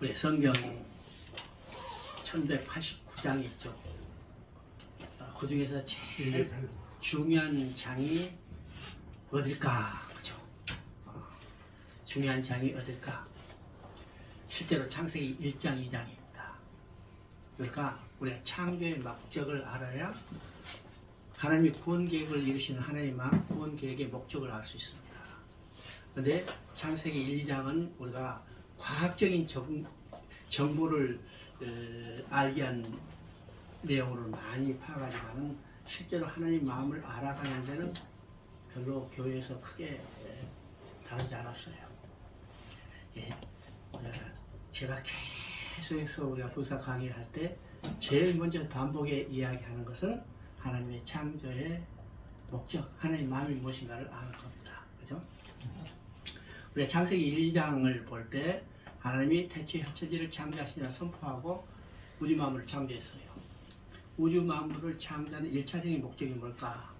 우리 성경 1189장이 있죠. 그 중에서 제일 중요한 장이 어딜까? 그죠? 중요한 장이 어딜까? 실제로 창세기 1장, 2장입니다. 그러니까 우리가 창조의 목적을 알아야 하나님이 구원 계획을 이루시는 하나님만 구원 계획의 목적을 알 수 있습니다. 그런데 창세기 1, 2장은 우리가 과학적인 정보를 알게 한 내용으로 많이 파악하지만은 실제로 하나님 마음을 알아가는 데는 별로 교회에서 크게 다루지 않았어요. 예, 제가 계속해서 우리가 부사 강의할 때 제일 먼저 반복에 이야기하는 것은 하나님의 창조의 목적, 하나님의 마음이 무엇인가를 아는 겁니다. 그죠? 우리가 창세기 1, 2장을 볼 때 하나님이 태초에 흩어지를 창조하시냐 선포하고 우주 만물을 창조했어요. 우주 만물을 창조하는 1차적인 목적이 뭘까?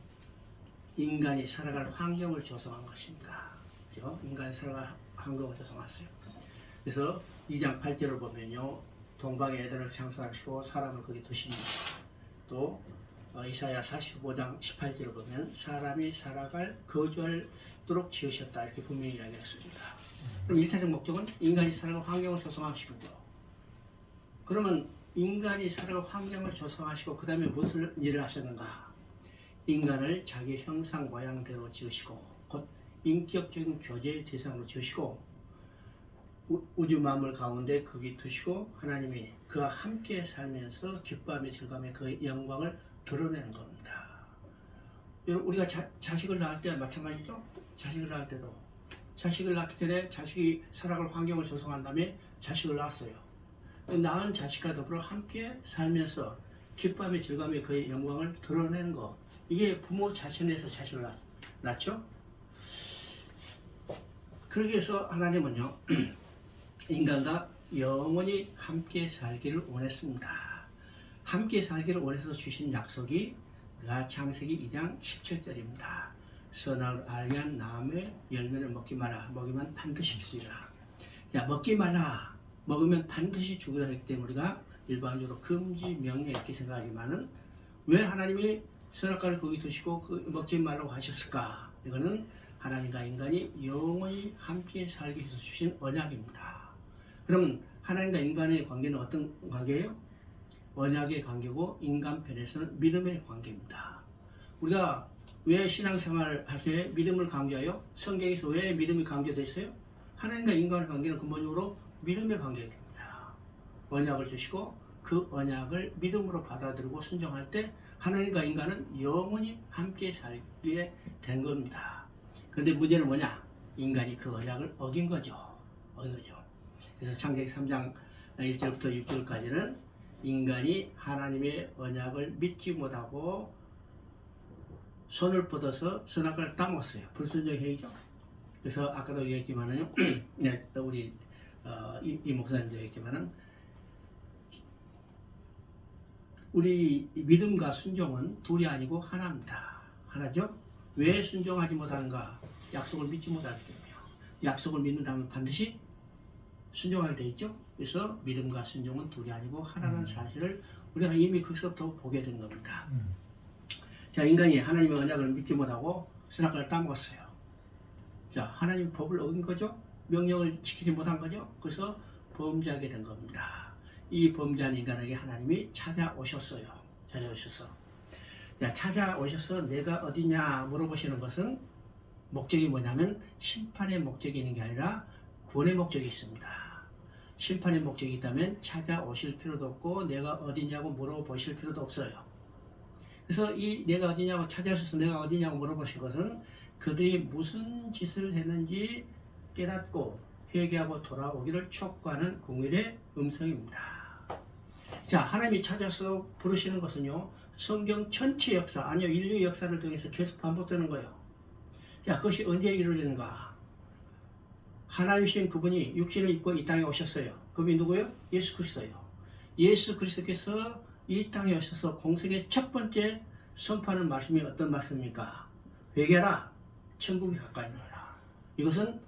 인간이 살아갈 환경을 조성한 것입니다. 그죠? 인간이 살아갈 환경을 조성했어요. 그래서 2장 8절을 보면요, 동방의 에덴을 창설하시고 사람을 거기 두십니다. 또 이사야 45장 18절을 보면 사람이 살아갈 거주할도록 지으셨다, 이렇게 분명히 이야기했습니다. 그럼 1차적 목적은 인간이 살아갈 환경을 조성하시고, 그러면 인간이 살아갈 환경을 조성하시고 그 다음에 무슨 일을 하셨는가? 인간을 자기 형상 모양대로 지으시고 곧 인격적인 교제의 대상으로 지으시고 우주 만물 가운데 거기 두시고 하나님이 그와 함께 살면서 기뻐하며 즐거워하며 그의 영광을 드러내는 겁니다. 우리가 자식을 낳을 때 마찬가지죠. 자식을 낳을 때도 자식을 낳기 전에 자식이 살아갈 환경을 조성한 다음에 자식을 낳았어요. 낳은 자식과 더불어 함께 살면서 기뻐하며 즐거워하며 그의 영광을 드러내는 것, 이게 부모 자신에서 자식을 낳죠. 그러기 위해서 하나님은요 인간과 영원히 함께 살기를 원했습니다. 함께 살기를 원해서 주신 약속이 우리가 창세기 2장 17절입니다. 선악을 알게 한 나무의 열매를 먹지 마라. 먹으면 반드시 죽으리라. 자, 먹지 마라. 먹으면 반드시 죽으라 했기 때문에 우리가 일반적으로 금지 명령 이렇게 생각하지만은 왜 하나님이 선악과를 거기 두시고 먹지 말라고 하셨을까? 이거는 하나님과 인간이 영원히 함께 살기 위해서 주신 언약입니다. 그럼 하나님과 인간의 관계는 어떤 관계예요? 언약의 관계고 인간 편에서는 믿음의 관계입니다. 우리가 왜 신앙생활 할 때 믿음을 강조해요? 성경에서 왜 믿음이 강조되어 있어요? 하나님과 인간의 관계는 근본적으로 믿음의 관계입니다. 언약을 주시고 그 언약을 믿음으로 받아들이고 순종할 때 하나님과 인간은 영원히 함께 살게 된 겁니다. 그런데 문제는 뭐냐? 인간이 그 언약을 어긴 거죠. 그래서 창세기 3장 1절부터 6절까지는 인간이 하나님의 언약을 믿지 못하고 손을 뻗어서 선악과를 따먹었어요. 불순종 행위죠. 그래서 아까도 얘기했지만은요, 네, 우리 이 목사님도 얘기했지만은 우리 믿음과 순종은 둘이 아니고 하나입니다. 하나죠. 왜 순종하지 못하는가? 약속을 믿지 못하기 때문이에요. 약속을 믿는다면 반드시 순종하게 돼 있죠. 그래서 믿음과 순종은 둘이 아니고 하나라는 사실을 우리가 이미 거기서부터 보게 된 겁니다. 자, 인간이 하나님의 언약을 믿지 못하고 선악과를 따먹었어요. 자, 하나님 법을 어긴 거죠. 명령을 지키지 못한 거죠. 그래서 범죄하게 된 겁니다. 이 범죄한 인간에게 하나님이 찾아오셨어요. 자, 찾아오셔서 내가 어디냐 물어보시는 것은 목적이 뭐냐면 심판의 목적이 있는 게 아니라 구원의 목적이 있습니다. 심판의 목적이 있다면 찾아오실 필요도 없고 내가 어디냐고 물어보실 필요도 없어요. 그래서 이 내가 어디냐고 찾아오셔서 내가 어디냐고 물어보신 것은 그들이 무슨 짓을 했는지 깨닫고 회개하고 돌아오기를 촉구하는 공일의 음성입니다. 자, 하나님이 찾아서 부르시는 것은요, 성경 전체 역사, 아니요 인류 역사를 통해서 계속 반복되는 거예요. 자, 그것이 언제 이루어지는가? 하나님이신 그분이 육신을 입고 이 땅에 오셨어요. 그분이 누구예요? 예수 그리스도예요. 예수 그리스도께서 이 땅에 오셔서 공생의 첫 번째 선포하는 말씀이 어떤 말씀입니까? 회개하라, 천국이 가까이 나라. 이것은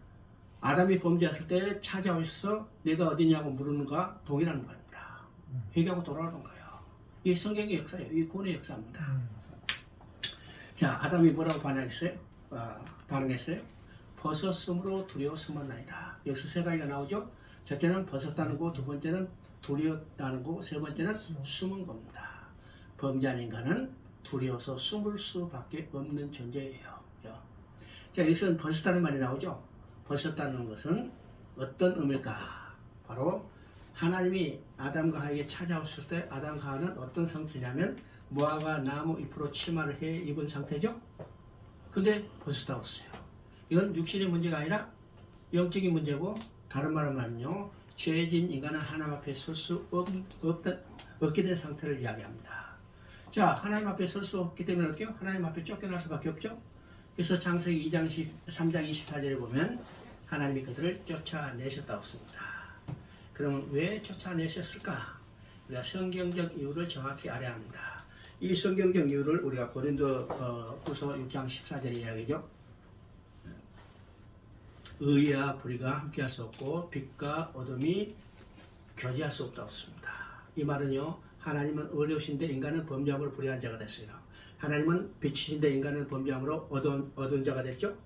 아담이 범죄했을 때 찾아오셔서 내가 어디냐고 물으는가 동일한 겁니다. 회개하고 돌아오는 거예요. 이게 성경의 역사예요. 이 구원의 역사입니다. 자, 아담이 뭐라고 반응했어요? 벗었으므로 두려워 숨었나이다. 여기서 세 가지가 나오죠. 첫째는 벗었다는 거, 두 번째는 두려웠다는 거, 세 번째는 숨은 겁니다. 범죄한 인간은 두려워서 숨을 수밖에 없는 존재예요. 자, 여기서는 벗었다는 말이 나오죠. 벗었다는 것은 어떤 의미일까? 바로 하나님이 아담과 하에게 찾아오셨을 때 아담과 하는 어떤 상태냐면 무화과 나무 잎으로 치마를 해 입은 상태죠. 근데 벗었다고 했어요. 이건 육신의 문제가 아니라 영적인 문제고, 다른 말로 말하면요, 죄진 인간은 하나님 앞에 설 수 없게 된 상태를 이야기합니다. 자, 하나님 앞에 설 수 없기 때문에 어떻게 해요? 하나님 앞에 쫓겨날 수밖에 없죠. 그래서 창세기 3장 24절에 보면 하나님이 그들을 쫓아내셨다고 씁니다. 그러면 왜 쫓아내셨을까? 우리가 성경적 이유를 정확히 알아야 합니다. 이 성경적 이유를 우리가 고린도 후서 6장 14절에 이야기죠. 의와 불의가 함께할 수 없고 빛과 어둠이 교제할 수 없다고 씁니다. 이 말은요, 하나님은 의로우신데 인간은 범죄함으로 불의한 자가 됐어요. 하나님은 빛이신데 인간은 범죄함으로 어두운 자가 됐죠.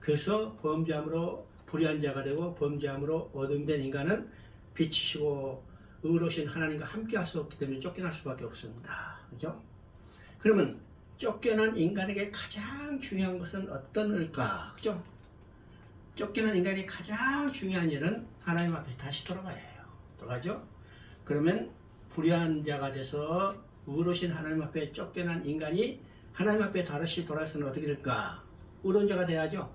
그래서 범죄함으로 불의한 자가 되고 범죄함으로 어둠된 인간은 빛이시고 의로우신 하나님과 함께할 수 없기 때문에 쫓겨날 수밖에 없습니다. 그죠? 그러면 쫓겨난 인간에게 가장 중요한 것은 어떤 일까? 그죠? 쫓겨난 인간이 가장 중요한 일은 하나님 앞에 다시 돌아가야 해요. 돌아가죠? 그러면 불의한 자가 돼서 의로우신 하나님 앞에 쫓겨난 인간이 하나님 앞에 다시 돌아서는 어떻게 될까? 의로운 자가 돼야죠.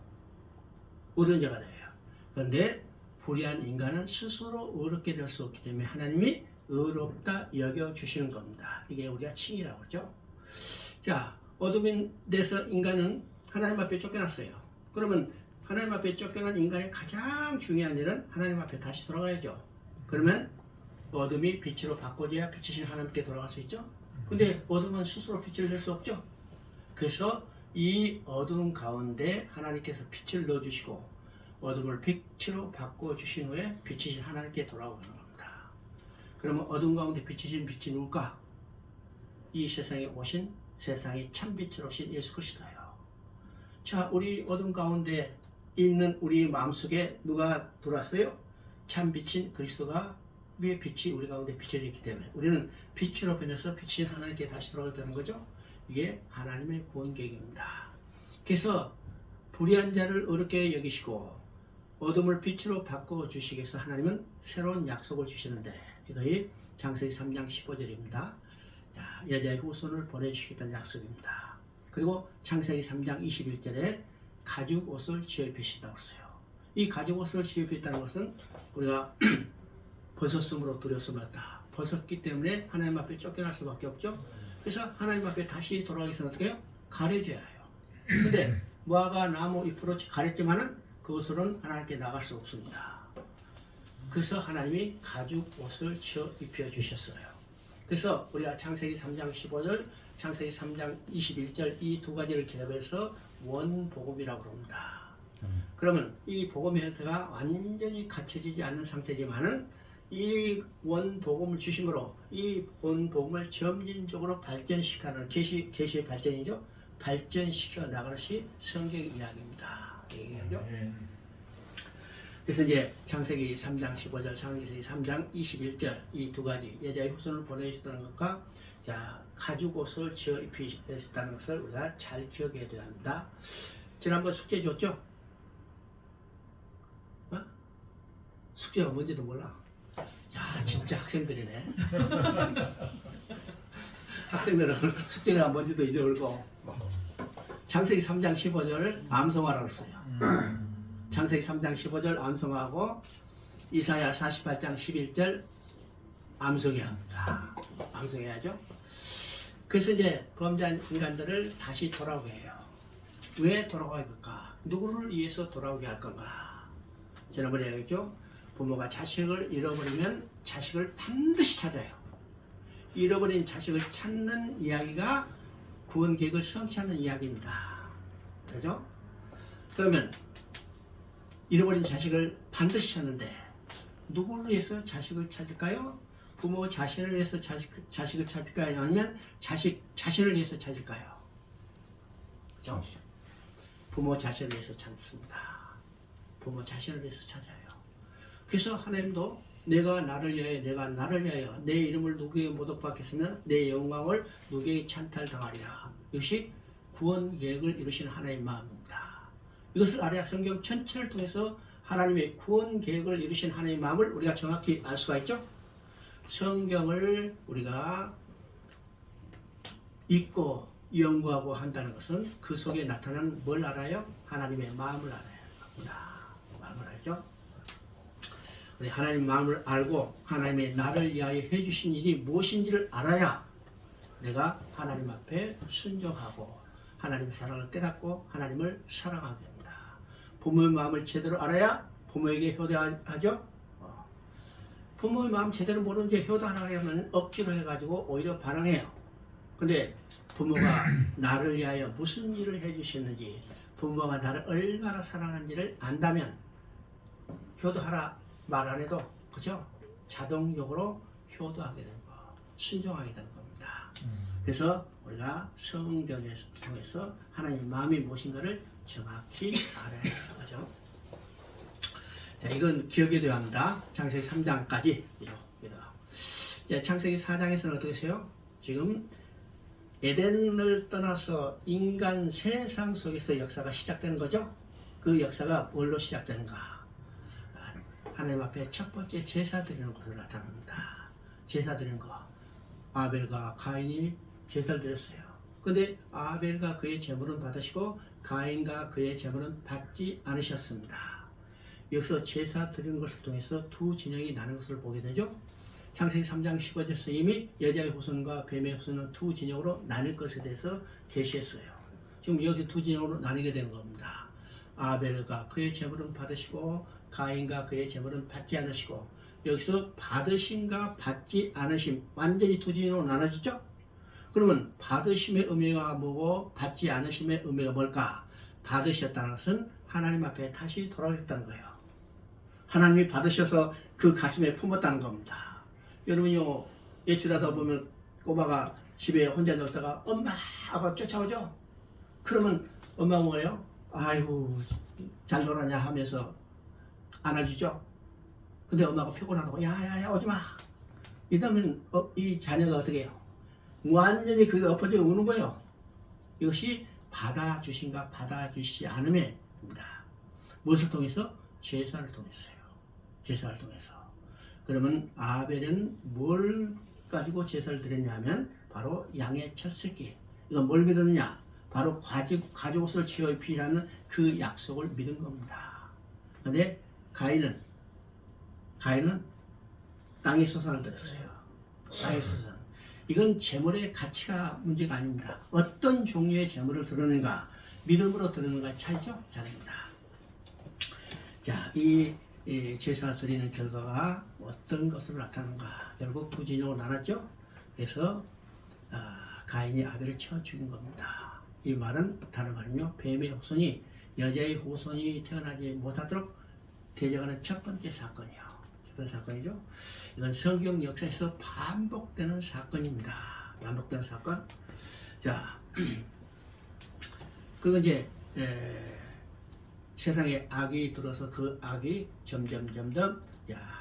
의로운 자가 돼요. 그런데 불의한 인간은 스스로 의롭게 될 수 없기 때문에 하나님이 의롭다 여겨주시는 겁니다. 이게 우리가 칭이라고 하죠. 자, 어둠인 데서 인간은 하나님 앞에 쫓겨났어요. 그러면 하나님 앞에 쫓겨난 인간의 가장 중요한 일은 하나님 앞에 다시 돌아가야죠. 그러면 어둠이 빛으로 바꿔줘야 빛이신 하나님께 돌아갈 수 있죠. 근데 어둠은 스스로 빛을 낼 수 없죠. 그래서 이 어둠 가운데 하나님께서 빛을 넣어주시고 어둠을 빛으로 바꿔주신 후에 빛이신 하나님께 돌아오는 겁니다. 그러면 어둠 가운데 빛이신 빛이 누굴까? 이 세상에 오신 세상의 참빛으로 오신 예수 그리스도예요. 자, 우리 어둠 가운데 있는 우리 마음속에 누가 들어왔어요? 참빛인 그리스도가 위에 빛이 우리 가운데 비춰졌기 때문에 우리는 빛으로 변해서 빛인 하나님께 다시 돌아가게 되는 거죠. 이게 하나님의 구원 계획입니다. 그래서 불의한 자를 의롭게 여기시고 어둠을 빛으로 바꿔주시기 위해서 하나님은 새로운 약속을 주시는데 이것이 창세기 3장 15절입니다. 여자의 후손을 보내주시겠다는 약속입니다. 그리고 창세기 3장 21절에 가죽 옷을 지어 입히시다고 했어요. 이 가죽 옷을 지어 입혔다는 것은 우리가 벗었으므로 두려웠습니다. 벗었기 때문에 하나님 앞에 쫓겨날 수밖에 없죠. 그래서 하나님 앞에 다시 돌아가기 위해서 어떻게 해요? 가려줘야 해요. 근데 무화과 나무 잎으로 가렸지만은 그것으로는 하나님께 나갈 수 없습니다. 그래서 하나님이 가죽 옷을 지어 입혀 주셨어요. 그래서 우리가 창세기 3장 15절, 창세기 3장 21절 이 두 가지를 결합해서 원복음이라고 합니다. 그러면 이 복음의 형태가 완전히 갖춰지지 않는 상태지만은 이 원복음을 주심으로 이 원복음을 점진적으로 발전시키는 계시의 발전이죠. 발전시켜 나가는 것이 성경 이야기입니다. 얘기하죠. 그래서 이제 창세기 3장 15절, 창세기 3장 21절 이 두 가지 여자의 후손을 보내주셨다는 것과 자 가죽 옷을 지어 입히셨다는 것을 우리가 잘 기억해야 합니다. 지난번 숙제 줬죠? 어? 숙제가 뭔지도 몰라. 야 진짜 학생들이네. 학생들은 숙제가 뭔지도 잊어버리고 창세기 3장 15절을 암송하라고 했어요. 창세기 3장 15절 암송하고 이사야 48장 11절 암송해야 합니다. 암송해야죠. 그래서 이제 범죄한 인간들을 다시 돌아오게 해요. 왜 돌아가게 할까? 누구를 위해서 돌아오게 할 건가? 지난번에 얘기했죠. 부모가 자식을 잃어버리면 자식을 반드시 찾아요. 잃어버린 자식을 찾는 이야기가 구원 계획을 성취하는 이야기입니다. 그죠? 그러면 잃어버린 자식을 반드시 찾는데 누구를 위해서 자식을 찾을까요? 부모 자신을 위해서 자식을 찾을까요? 아니면 자식 자신을 위해서 찾을까요? 그렇죠? 부모 자신을 위해서 찾습니다. 부모 자신을 위해서 찾아요. 그래서 하나님도 내가 나를 위하여 내 이름을 누구에게 모독받겠으면 내 영광을 누구에게 찬탈당하리라. 이것이 구원 계획을 이루신 하나님의 마음입니다. 이것을 알아야 성경 전체를 통해서 하나님의 구원 계획을 이루신 하나님의 마음을 우리가 정확히 알 수가 있죠. 성경을 우리가 읽고 연구하고 한다는 것은 그 속에 나타나는 뭘 알아요? 하나님의 마음을 알아야 합니다. 마음을 알죠? 우리 하나님 마음을 알고 하나님의 나를 위하여 해주신 일이 무엇인지를 알아야 내가 하나님 앞에 순종하고 하나님의 사랑을 깨닫고 하나님을 사랑하게 됩니다. 부모의 마음을 제대로 알아야 부모에게 효도하죠. 부모의 마음 제대로 모르는데 효도하라고 하면 억지로 해가지고 오히려 반항해요. 근데 부모가 나를 위하여 무슨 일을 해주셨는지, 부모가 나를 얼마나 사랑하는지를 안다면 효도하라 말 안 해도 그죠? 자동적으로 효도하게 되는 거, 순종하게 되는 겁니다. 그래서 우리가 성경을 통해서 하나님의 마음이 무엇인가를 정확히 알아야 해요. 그죠? 자, 이건 기억이 되어야 합니다. 창세기 3장까지. 자, 창세기 4장에서는 어떻게 해요? 지금 에덴을 떠나서 인간 세상 속에서 역사가 시작되는 거죠. 그 역사가 뭘로 시작되는가? 하나님 앞에 첫 번째 제사 드리는 것으로 나타납니다. 제사 드리는 거. 아벨과 가인이 제사를 드렸어요. 근데 아벨과 그의 제물은 받으시고 가인과 그의 제물은 받지 않으셨습니다. 여기서 제사 드리는 것을 통해서 두 진영이 나는 것을 보게 되죠. 창세기 3장 15절에서 이미 여자의 후손과 뱀의 후손은 두 진영으로 나뉠 것에 대해서 계시했어요. 지금 여기 두 진영으로 나뉘게 되는 겁니다. 아벨과 그의 제물은 받으시고 가인과 그의 제물은 받지 않으시고, 여기서 받으심과 받지 않으심 완전히 두 진영으로 나눠졌죠. 그러면 받으심의 의미가 뭐고 받지 않으심의 의미가 뭘까? 받으셨다는 것은 하나님 앞에 다시 돌아오셨다는 거예요. 하나님이 받으셔서 그 가슴에 품었다는 겁니다. 여러분요, 외출하다 보면 꼬마가 집에 혼자 놀다가 엄마 하고 쫓아오죠. 그러면 엄마가 뭐예요? 아이고 잘 놀았냐 하면서 안아주죠. 근데 엄마가 피곤하다고 야야야 오지마 이러면 이 자녀가 어떻게 해요? 완전히 그 엎어져 우는 거예요. 이것이 받아주신가 받아주시지 않음에입니다. 무엇을 통해서? 제사를 통해서요. 제사를 통해서. 그러면 아벨은 뭘 가지고 제사를 드렸냐면 바로 양의 첫 새끼. 이건 뭘 믿었느냐? 바로 가죽옷을 지어 입히라는 그 약속을 믿은 겁니다. 그런데 가인은 땅의 소산을 드렸어요. 땅의 소산. 이건 재물의 가치가 문제가 아닙니다. 어떤 종류의 재물을 드리는가, 믿음으로 드리는가 차이죠? 차이입니다. 자, 이 제사 드리는 결과가 어떤 것으로 나타나는가? 결국 두 진영으로 나눴죠. 그래서 가인이 아벨을 쳐 죽인 겁니다. 이 말은 다른 말이며 뱀의 후손이 여자의 후손이 태어나지 못하도록 대적하는 첫 번째 사건이요. 첫 번째 사건이죠. 이건 성경 역사에서 반복되는 사건입니다. 반복되는 사건. 자, 그건 이제 세상에 악이 들어서 그 악이 점점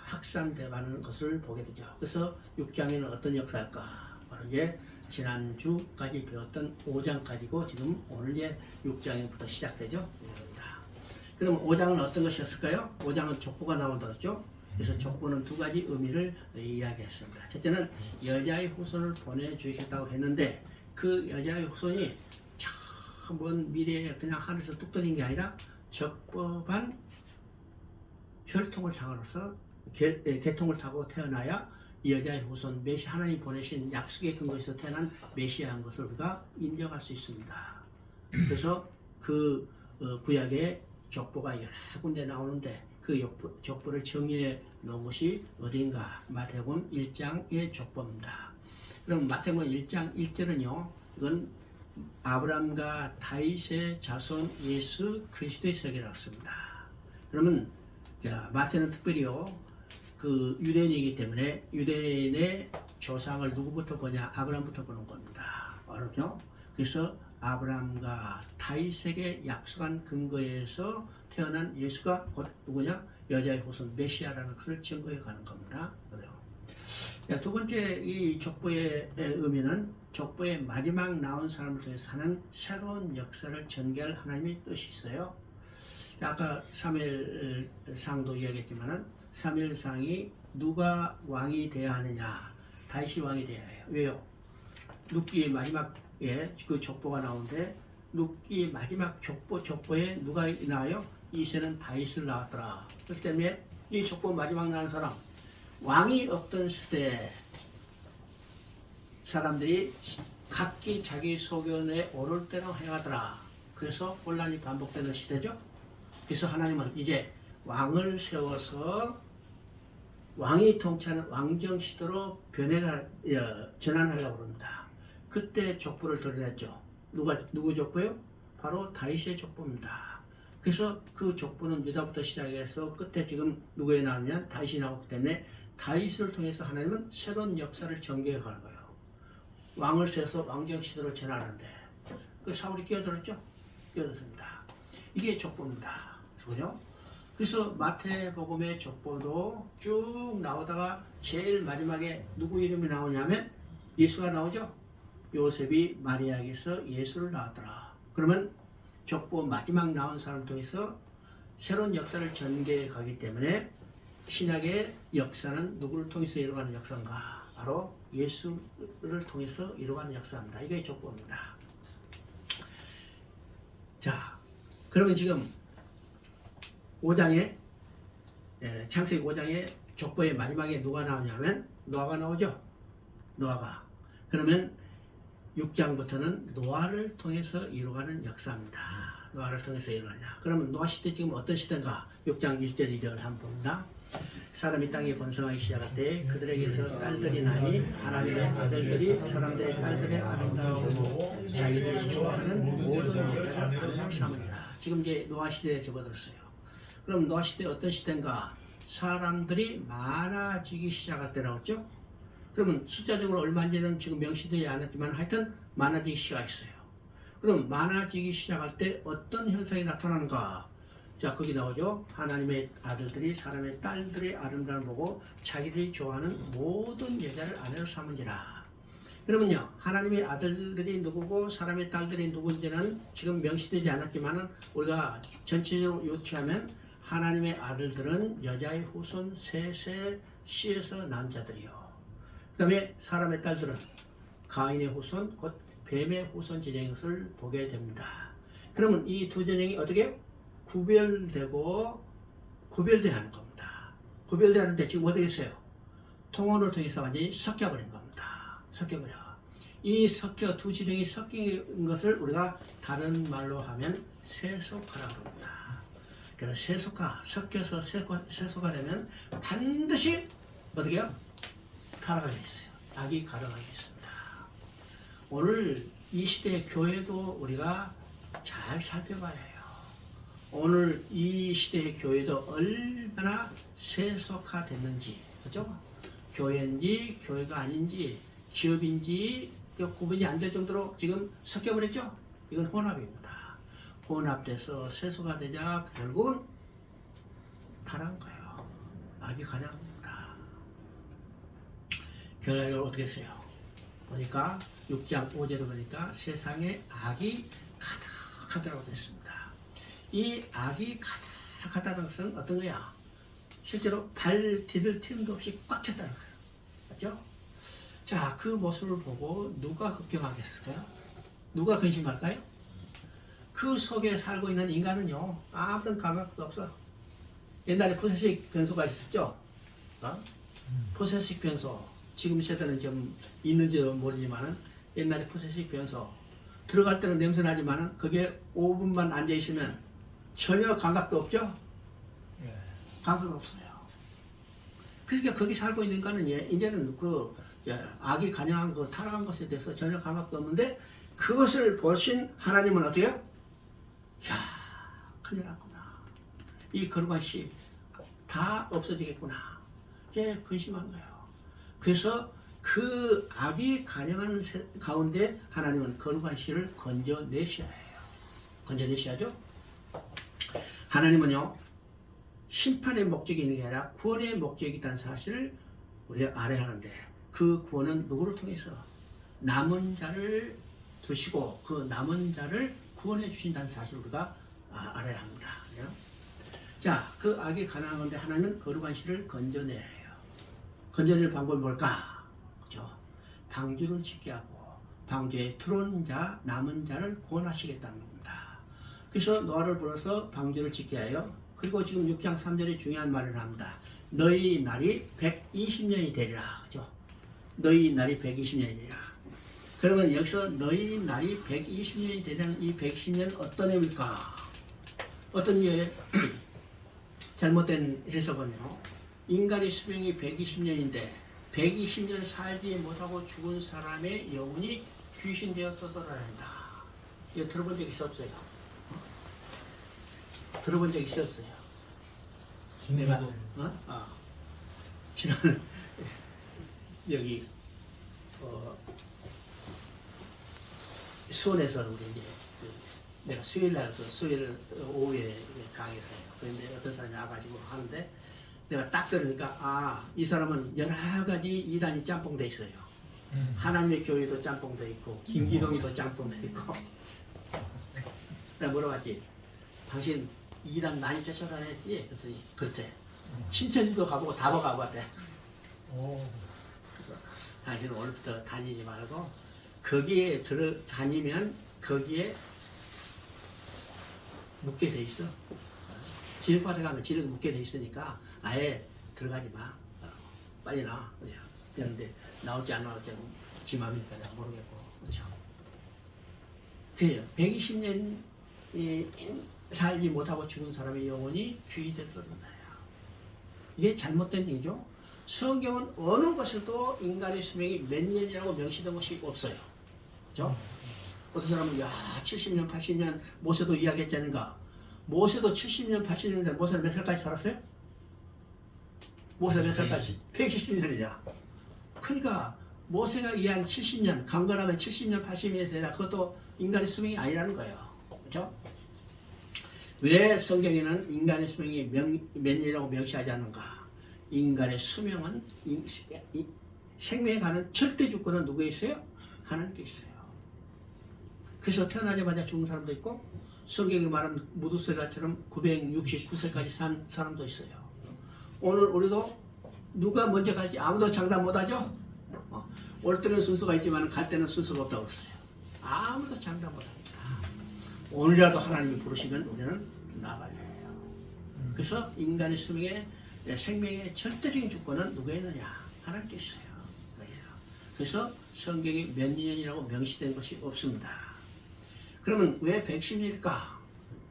확산되어가는 것을 보게 되죠. 그래서 6장에는 어떤 역사일까? 바로 이제 지난주까지 배웠던 5장까지고 지금 오늘 이제 6장부터 시작되죠. 그럼 5장은 어떤 것이었을까요? 5장은 족보가 나온다고 했죠. 그래서 족보는 두 가지 의미를 이야기했습니다. 첫째는 여자의 후손을 보내주셨다고 했는데 그 여자의 후손이 저 먼 미래에 그냥 하늘에서 뚝 떨어진 게 아니라 적법한 혈통을 타고서 계통을 타고 태어나야 이 여자의 후손 메시 하나님 보내신 약속의 근거에서 태어난 메시아인 것을 우리가 인정할 수 있습니다. 그래서 그 구약의 족보가 여러 군데 나오는데 그 족보를 정의해 놓은 것이 어딘가? 마태복음 1장의 족보입니다. 그럼 마태복음 1장 1절은요, 이건 아브라함과 다윗의 자손 예수 그리스도의 세계를 나왔습니다. 그러면 자, 마태는 특별히요. 그 유대인이기 때문에 유대인의 조상을 누구부터 보냐? 아브라함부터 보는 겁니다. 어렵죠? 그래서 아브라함과 다윗에게 약속한 근거에서 태어난 예수가 곧 누구냐? 여자의 후손 메시아라는 것을 증거해 가는 겁니다. 그래요. 두 번째 이 족보의 의미는 족보의 마지막 나온 사람을 통해서 하는 새로운 역사를 전개할 하나님의 뜻이 있어요. 아까 사무엘상도 이야기했지만은 사무엘상이 누가 왕이 되어야 하느냐? 다윗이 왕이 되어야 해요. 왜요? 룻기의 마지막에 그 족보가 나오는데 룻기의 마지막 족보에 누가 나와요? 이새는 다윗을 낳았더라. 그렇기 때문에 이 족보 마지막 나온 사람 왕이 없던 시대 사람들이 각기 자기 소견에 오를 대로 행하더라. 그래서 혼란이 반복되는 시대죠. 그래서 하나님은 이제 왕을 세워서 왕이 통치하는 왕정 시대로 전환하려고 합니다. 그때 족보를 드러냈죠. 누구 족보요? 바로 다윗의 족보입니다. 그래서 그 족보는 유다부터 시작해서 끝에 지금 누구에 나오냐면 다윗이 나오기 때문에 다윗을 통해서 하나님은 새로운 역사를 전개해 가는 거예요. 왕을 세워서 왕정 시대로 전환하는데 그 사울이 끼어들었죠? 끼어들었습니다. 이게 족보입니다. 그죠? 그래서 마태복음의 족보도 쭉 나오다가 제일 마지막에 누구 이름이 나오냐면 예수가 나오죠? 요셉이 마리아에게서 예수를 낳았더라. 그러면 족보 마지막 나온 사람을 통해서 새로운 역사를 전개해 가기 때문에 신약의 역사는 누구를 통해서 이루어가는 역사인가? 바로 예수를 통해서 이루어가는 역사입니다. 이게 족보입니다. 자, 그러면 지금 5장에 창세기 5장에 족보의 마지막에 누가 나오냐면 노아가 나오죠. 노아가. 그러면 6장부터는 노아를 통해서 이루어가는 역사입니다. 노아를 통해서 이루어가냐. 그러면 노아 시대 지금 어떤 시대인가? 6장 1절 2절 한번 봅니다. 사람이 땅에 번성하기 시작할 때 그들에게서 딸들이 나니 하나님의 아들들이 사람들의 딸들의 아름다움을 보고 자기들이 좋아하는 모든 여자를 삼으니라. 지금 이제 노아 시대에 접어들었어요. 그럼 노아 시대 어떤 시대인가? 사람들이 많아지기 시작할 때라고 했죠? 그러면 숫자적으로 얼마인지는 지금 명시되지 않았지만 하여튼 많아지기 시작했어요. 그럼 많아지기 시작할 때 어떤 현상이 나타나는가? 자, 거기 나오죠. 하나님의 아들들이 사람의 딸들의 아름다움을 보고 자기들이 좋아하는 모든 여자를 아내로 삼은지라. 그러면요, 하나님의 아들들이 누구고 사람의 딸들이 누군지는 지금 명시되지 않았지만은 우리가 전체적으로 요치하면 하나님의 아들들은 여자의 후손 셋의 씨에서 난 자들이요. 그 다음에 사람의 딸들은 가인의 후손, 곧 뱀의 후손 진영인 것을 보게 됩니다. 그러면 이 두 진영이 어떻게 구별되어야 하는 겁니다. 구별되는데 지금 어떻게 했어요? 통혼을 통해서 완전히 섞여버린 겁니다. 섞여버려. 이 두 진영이 섞인 것을 우리가 다른 말로 하면 세속화라고 합니다. 그래서 세속화, 섞여서 세속화 되면 반드시 어떻게 해요? 타락하게 있어요. 악이 가득하게 있습니다. 오늘 이 시대의 교회도 우리가 잘 살펴봐야 해요. 오늘 이 시대의 교회도 얼마나 세속화됐는지, 그죠? 교회인지 교회가 아닌지 기업인지 구분이 안 될 정도로 지금 섞여버렸죠? 이건 혼합입니다. 혼합돼서 세속화되자 결국은 타락한 거예요. 악이 가장합니다. 결과적으로 어떻게 했어요? 보니까 6장 5절을 보니까 세상에 악이 가득하다고 됐습니다. 이 악이 가득하다는 것은 어떤 거야? 실제로 발 디딜 틈도 없이 꽉 찼다는 거예요. 맞죠? 자, 그 모습을 보고 누가 걱정하겠을까요? 누가 근심할까요? 그 속에 살고 있는 인간은요, 아무런 감각도 없어. 옛날에 포세식 변소가 있었죠? 포세식 변소. 지금 세대는 좀 있는지도 모르지만은 옛날에 포세식 변소. 들어갈 때는 냄새 나지만은 거기에 5분만 앉아 있으면 전혀 감각도 없죠? 감각 없어요. 그러니까 거기 살고 있는 인간은 이제는 악이 간영한 거, 타락한 것에 대해서 전혀 감각도 없는데 그것을 보신 하나님은 어때요? 야, 큰일 났구나. 이 거룩한 씨 다 없어지겠구나. 이제 근심한 거예요. 그래서 그 악이 간영하는 가운데 하나님은 거룩한 씨를 건져내셔야 해요. 건져내셔야죠. 하나님은요, 심판의 목적이 있는 게 아니라 구원의 목적이 있다는 사실을 우리가 알아야 하는데, 그 구원은 누구를 통해서? 남은 자를 두시고 그 남은 자를 구원해 주신다는 사실을 우리가 알아야 합니다. 자, 그 악이 가난한 건데 하나님은 거룩한 씨를 건져내야 해요. 건져낼 방법이 뭘까? 그죠? 방주를 짓게 하고 방주에 들어온 자, 남은 자를 구원하시겠다는 겁니다. 그래서 노아를 불러서 방주를 짓게 하여, 그리고 지금 6장 3절에 중요한 말을 합니다. 너희 날이 120년이 되리라. 그죠? 너희 날이 120년이 되리라. 그러면 여기서 너희 날이 120년이 되는 이 120년 어떤 의미일까? 어떤 게 잘못된 해석은요, 인간의 수명이 120년인데 120년 살지 못하고 죽은 사람의 영혼이 귀신 되어 떠돌아다닌다. 이거 들어본 적 있어 없어요? 들어본 적 있어 없어요? 내가 지난 여기 수원에서 우리 이제 내가 수요일 오후에 강의를 해요. 그런데 어떤 사람이 와가지고 하는데 내가 딱 들으니까 이 사람은 여러 가지 이단이 짬뽕돼 있어요. 하나님의 교회도 짬뽕돼 있고 김기동이도 짬뽕돼 있고. 내가 물어봤지. 당신 이단 많이 쫓아다녔지? 그랬더니 그렇대. 신천지도 가보고 다도 가봤대. 그래서 당신은 오늘부터 다니지 말고 거기에 다니면 거기에 묻게 돼 있어. 지력받아 가면 지력 묻게 돼 있으니까 아예 들어가지 마. 빨리 나와. 그렇죠? 그런데 나올지 안 나올지 지 맘이니까 내가 모르겠고. 그렇죠? 그래요. 120년 살지 못하고 죽은 사람의 영혼이 귀되었던 거예요. 이게 잘못된 얘기죠. 성경은 어느 것에도 인간의 수명이 몇 년이라고 명시된 것이 없어요. 그렇죠? 어떤 사람은 70년, 80년 모세도 이야기했지 않은가? 모세도 70년, 80년인데 모세는 몇 살까지 살았어요? 모세 몇 살까지? 120년이냐? 그러니까 모세가 이야기한 70년, 강건하면 70년, 80년이 되나 그것도 인간의 수명이 아니라는 거예요. 그렇죠? 왜 성경에는 인간의 수명이 몇 년이라고 명시하지 않는가? 인간의 수명은 생명에 관한 절대 주권은 누구에 있어요? 하나님께 있어요. 그래서 태어나자마자 죽은 사람도 있고 성경이 말하는 무두셀라처럼 969세까지 산 사람도 있어요. 오늘 우리도 누가 먼저 갈지 아무도 장담 못하죠? 올 때는 순서가 있지만 갈 때는 순서가 없다고 했어요. 아무도 장담 못합니다. 오늘이라도 하나님이 부르시면 우리는 나가야 해요. 그래서 인간의 수명에 생명의 절대적인 주권은 누구에 있느냐? 하나님께 있어요. 그래서 성경에 몇 년이라고 명시된 것이 없습니다. 그러면 왜 110년일까?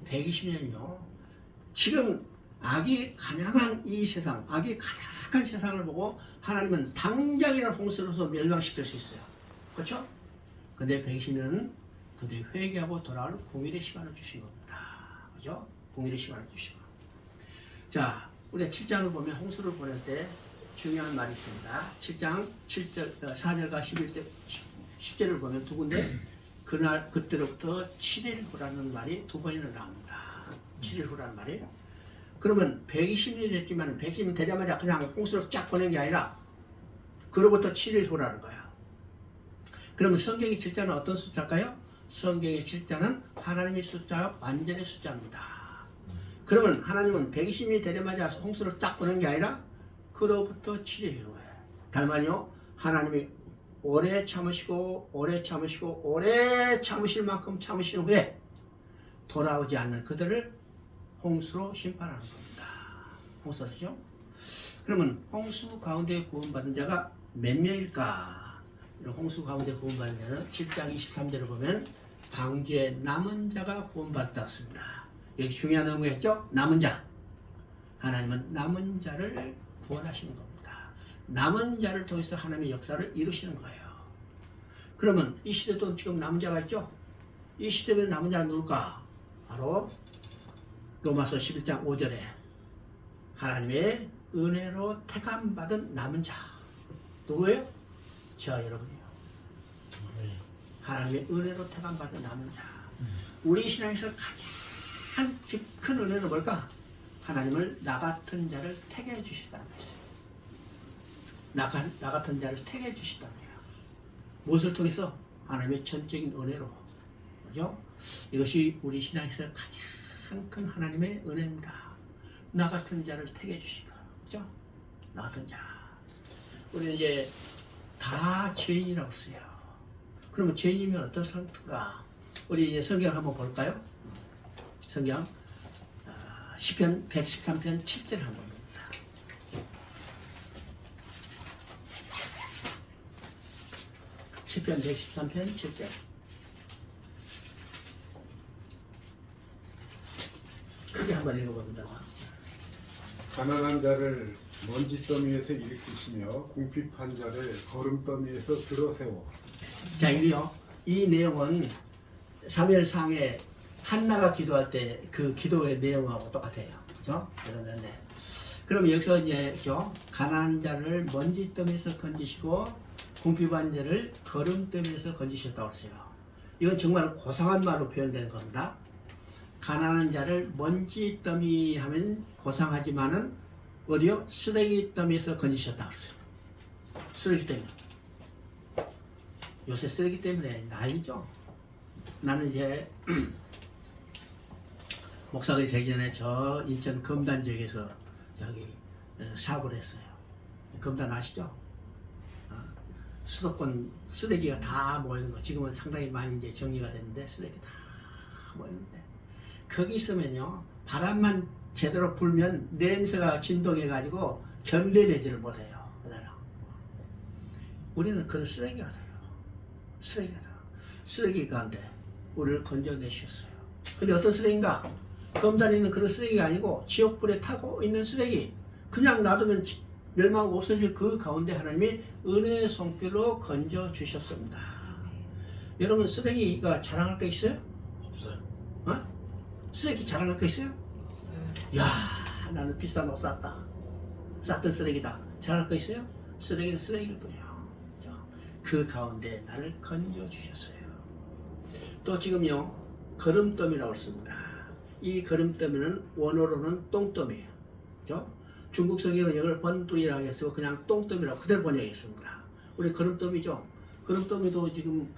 120년이요. 지금 악이 가난한 이 세상, 악이 가난한 세상을 보고 하나님은 당장이라도 홍수로서 멸망시킬 수 있어요. 그렇죠? 근데 120년은 그들이 회개하고 돌아올 공일의 시간을 주신 겁니다. 그죠? 공일의 시간을 주시고. 자, 우리가 7장을 보면 홍수를 보낼 때 중요한 말이 있습니다. 7장 4절과 10절을 보면 두 군데 그때로부터 7일 후라는 말이 두 번이나 나옵니다. 7일 후라는 말이. 그러면 120년이 됐지만 120년 되자마자 그냥 홍수를 쫙 보낸 게 아니라 그로부터 7일 후라는 거야. 그러면 성경의 7자는 어떤 숫자일까요? 성경의 7자는 하나님의 숫자와 완전의 숫자입니다. 그러면 하나님은 120년이 되자마자 홍수를 딱 보낸 게 아니라 그로부터 7일 후에. 다른 말이요. 하나님이 오래 참으시고 오래 참으시고 오래 참으실 만큼 참으신 후에 돌아오지 않는 그들을 홍수로 심판하는 겁니다. 홍수죠? 그러면 홍수 가운데 구원받은 자가 몇 명일까? 홍수 가운데 구원받은 자는 7장 23절을 보면 방주에 남은 자가 구원받았다 습니다. 여기 중요한 의무였죠? 남은 자. 하나님은 남은 자를 구원하시는 겁니다. 남은 자를 통해서 하나님의 역사를 이루시는 거예요. 그러면 이 시대도 지금 남은 자가 있죠? 이 시대에 남은 자는 누굴까? 바로 로마서 11장 5절에 하나님의 은혜로 택함받은 남은 자. 누구예요? 저 여러분이요. 하나님의 은혜로 택함받은 남은 자. 우리 신앙에서 가장 큰 은혜는 뭘까? 하나님을 나 같은 자를 택해 주시다는 것이에요. 나 같은 자를 택해 주시다는 거예요. 무엇을 통해서? 하나님의 전적인 은혜로. 그죠? 이것이 우리 신앙에서 가장 큰 하나님의 은혜입니다. 나 같은 자를 택해 주시다. 그죠? 나 같은 자. 우리는 이제 다 죄인이라고 써요. 그러면 죄인이면 어떤 상태인가? 우리 이제 성경을 한번 볼까요? 성경 시편 113편 7절 한번 봅니다. 시편 113편 7절. 크게 한번 읽어봅니다. 가난한 자를 먼지더미에서 일으키시며 궁핍한 자를 거름더미에서 들어세워. 자, 이 내용은 사무엘상에 한나가 기도할 때 그 기도의 내용하고 똑같아요. 그죠? 그런데 그럼 여기서 이제 그죠? 가난한 자를 먼지더미에서 건지시고 궁핍한 자를 거름더미에서 건지셨다고 했어요. 이건 정말 고상한 말로 표현된 겁니다. 가난한 자를 먼지더미 하면 고상하지만은 어디요? 쓰레기더미에서 건지셨다고 했어요. 쓰레기 때문에. 요새 쓰레기 때문에 난리죠. 나는 이제 목사가 되기 전에 저 인천 금단 지역에서 여기 사고를 했어요. 금단 아시죠? 수도권 쓰레기가 다 모이는 거. 지금은 상당히 많이 이제 정리가 됐는데 쓰레기 다 모이는데 거기 있으면요 바람만 제대로 불면 냄새가 진동해가지고 견뎌내지를 못해요. 우리는 그런 쓰레기가 들어요. 쓰레기 가운데 우리를 건져내셨어요. 근데 어떤 쓰레기인가? 검단에 있는 그런 쓰레기가 아니고 지옥불에 타고 있는 쓰레기. 그냥 놔두면 멸망하고 없어질 그 가운데 하나님이 은혜의 손길로 건져주셨습니다. 여러분 쓰레기가 자랑할 거 있어요? 없어요. 쓰레기 자랑할 거 있어요? 없어요. 야, 나는 비싼 옷 샀다. 쌌던 쓰레기다. 자랑할 거 있어요? 쓰레기는 쓰레기일 뿐이에요. 그 가운데 나를 건져주셨어요. 또 지금요, 거름더미라고 씁니다. 이 거름더미는 원어로는 똥더미예요. 그죠? 중국 성경은 이걸 번둘이라고 해서 그냥 똥더미라고 그대로 번역했습니다. 우리 거름더미죠? 거름더미도 지금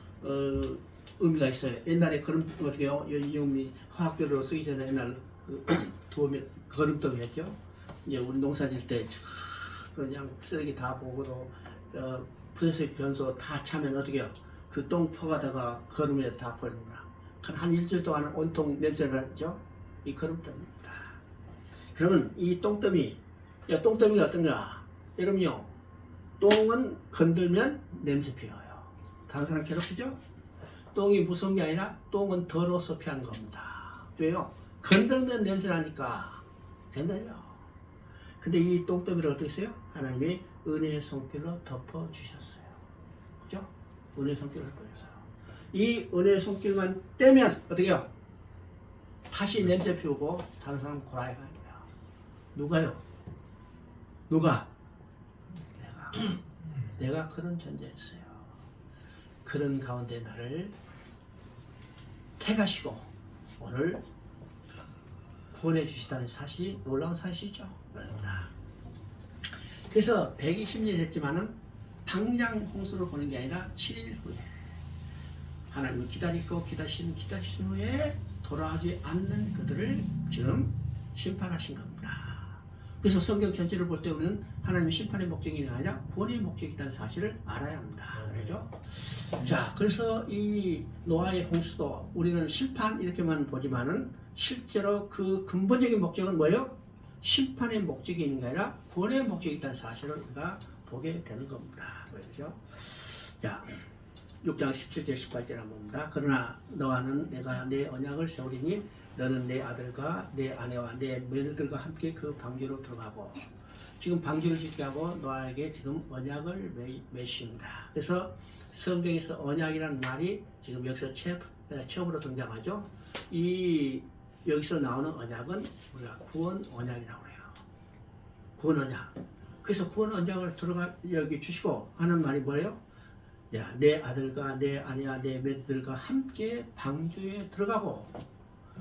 의미가 있어요. 옛날에 어떻게요? 이용미 화학교로 쓰기 전에 옛날 두어미 거름더미였죠. 이제 우리 농사질 때 그냥 쓰레기 다 보고도 부대식 변소 다 차면 어떻게 해요? 그 똥 퍼가다가 거름에 다 버리는구나. 한 일주일 동안 온통 냄새가 나죠? 이 거름더미입니다. 그러면 이 똥더미, 똥더미가 어떤가? 여러분요, 똥은 건들면 냄새 피워요. 다른 사람 괴롭히죠? 똥이 무서운 게 아니라 똥은 더러워서 피하는 겁니다. 왜요? 건들면 냄새 나니까 된다요. 근데 이 똥더미를 어떻게 써요? 하나님이 은혜의 손길로 덮어주셨어요. 그죠? 은혜의 손길을 덮어주셨어요. 이 은혜의 손길만 떼면 어떻게 해요? 다시 냄새 피우고 다른 사람 고라에 가는 거예요. 누가요? 누가? 내가 그런 존재였어요. 그런 가운데 나를 택하시고 오늘 보내주시다는 사실이 놀라운 사실이죠. 그래서 120년 했지만은 당장 홍수를 보는 게 아니라 7일 후에 하나님은 기다리신 후에 돌아오지 않는 그들을 지금 심판하신 겁니다. 그래서 성경 전체를 볼 때 우리는 하나님의 심판의 목적이 아니라 구원의 목적이 있다는 사실을 알아야 합니다. 그렇죠? 자, 그래서 이 노아의 홍수도 우리는 심판 이렇게만 보지만은 실제로 그 근본적인 목적은 뭐예요? 심판의 목적이 있는 게 아니라 구원의 목적이 있다는 사실을 우리가 보게 되는 겁니다. 그렇죠? 자, 6장 17절 18절 한번 봅니다. 그러나 너와는 내가 내 언약을 세우리니 너는 내 아들과 내 아내와 내 며느리들과 함께 그 방주로 들어가고, 지금 방주를 짓게 하고 노아에게 지금 언약을 맺습니다. 그래서 성경에서 언약이라는 말이 지금 여기서 처음으로 등장하죠. 이 여기서 나오는 언약은 우리가 구원 언약이라고 해요. 구원 언약. 그래서 구원 언약을 들어가 여기 주시고 하는 말이 뭐예요? 야, 내 아들과 내 아내와 내 맏들과 함께 방주에 들어가고,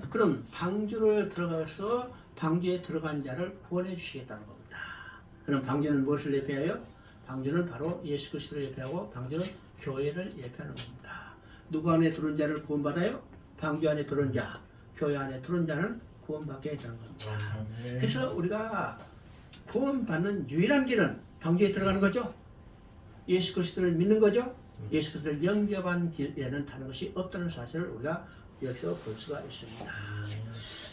그럼 방주로 들어가서 방주에 들어간 자를 구원해 주시겠다는 겁니다. 그럼 방주는 무엇을 예표해요? 방주는 바로 예수 그리스도를 예표하고 방주는 교회를 예표하는 겁니다. 누구 안에 들어온 자를 구원받아요? 방주 안에 들어온 자, 교회 안에 들어온 자는 구원받게 되는 겁니다. 그래서 우리가 구원받는 유일한 길은 방주에 들어가는 거죠. 예수 그리스도를 믿는 거죠. 예수 그리스도를 영접한 길에는 다른 것이 없다는 사실을 우리가 여기서 볼 수가 있습니다.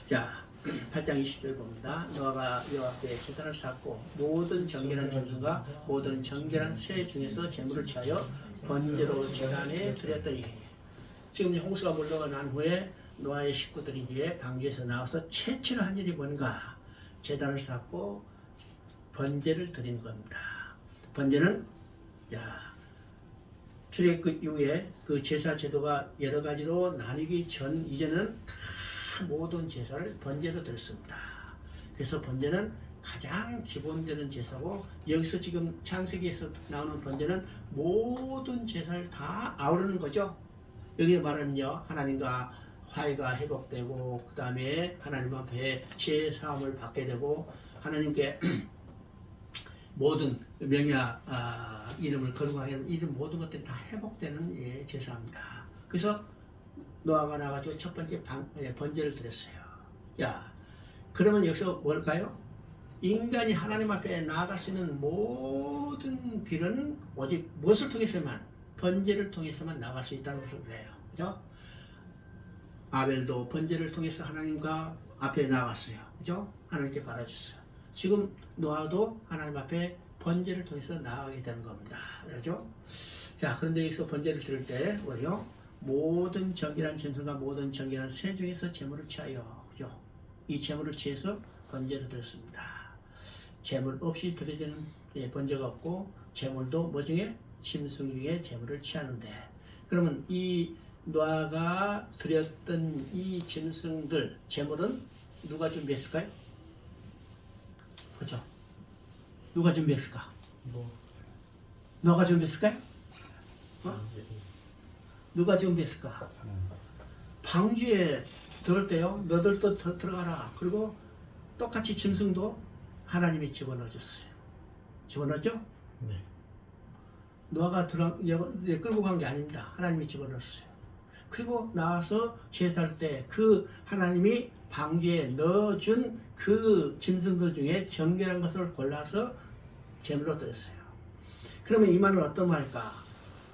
자, 8장 20절 봅니다. 노아가 여호와 앞에 제단을 쌓고 모든 정결한 짐승과 모든 정결한 새 중에서 제물을 취하여 번제로 제단에 드렸더니, 지금 홍수가 물러난 후에 노아의 식구들이 이제 방주에서 나와서 최초로 한 일이 뭔가? 제단을 쌓고 번제를 드리는 겁니다. 번제는 출애굽 이후에 그 제사 제도가 여러 가지로 나뉘기 전 이제는 다 모든 제사를 번제로 드렸습니다. 그래서 번제는 가장 기본되는 제사고, 여기서 지금 창세기에서 나오는 번제는 모든 제사를 다 아우르는 거죠. 여기 말하면요, 하나님과 화해가 회복되고, 그 다음에 하나님 앞에 제사함을 받게 되고, 하나님께 모든 명예와 이름을 거룩하게 하는 이런 모든 것들이 다 회복되는 제사입니다. 그래서 노아가 나가지고 첫 번째 번제를 드렸어요. 그러면 여기서 뭘까요? 인간이 하나님 앞에 나아갈 수 있는 모든 길은 오직 무엇을 통해서만? 번제를 통해서만 나갈 수 있다는 것을 그래요. 그죠? 아벨도 번제를 통해서 하나님과 앞에 나갔어요. 그죠? 하나님께 받아주셨어요. 지금 노아도 하나님 앞에 번제를 통해서 나아가게 되는 겁니다. 그렇죠? 자, 그런데 여기서 번제를 드릴 때 뭐요? 모든 정결한 짐승과 모든 정결한 새 중에서 제물을 취하여, 그죠? 이 제물을 취해서 번제를 드렸습니다. 제물 없이 드려지는 번제가 없고, 제물도 뭐 중에? 짐승 중에 제물을 취하는데, 그러면 이 노아가 드렸던 이 짐승들, 제물은 누가 준비했을까요? 그렇죠? 누가 준비했을까? 너가 준비했을까요? 누가 준비했을까? 방주에 들어올 때요, 너들도 들어가라. 그리고 똑같이 짐승도 하나님이 집어넣어줬어요. 집어넣었죠? 네. 노아가 끌고 간 게 아닙니다. 하나님이 집어넣었어요. 그리고 나와서 제사할 때 그 하나님이 방주에 넣어준 그 짐승들 중에 정결한 것을 골라서 제물로 드렸어요. 그러면 이 말은 어떤 말일까?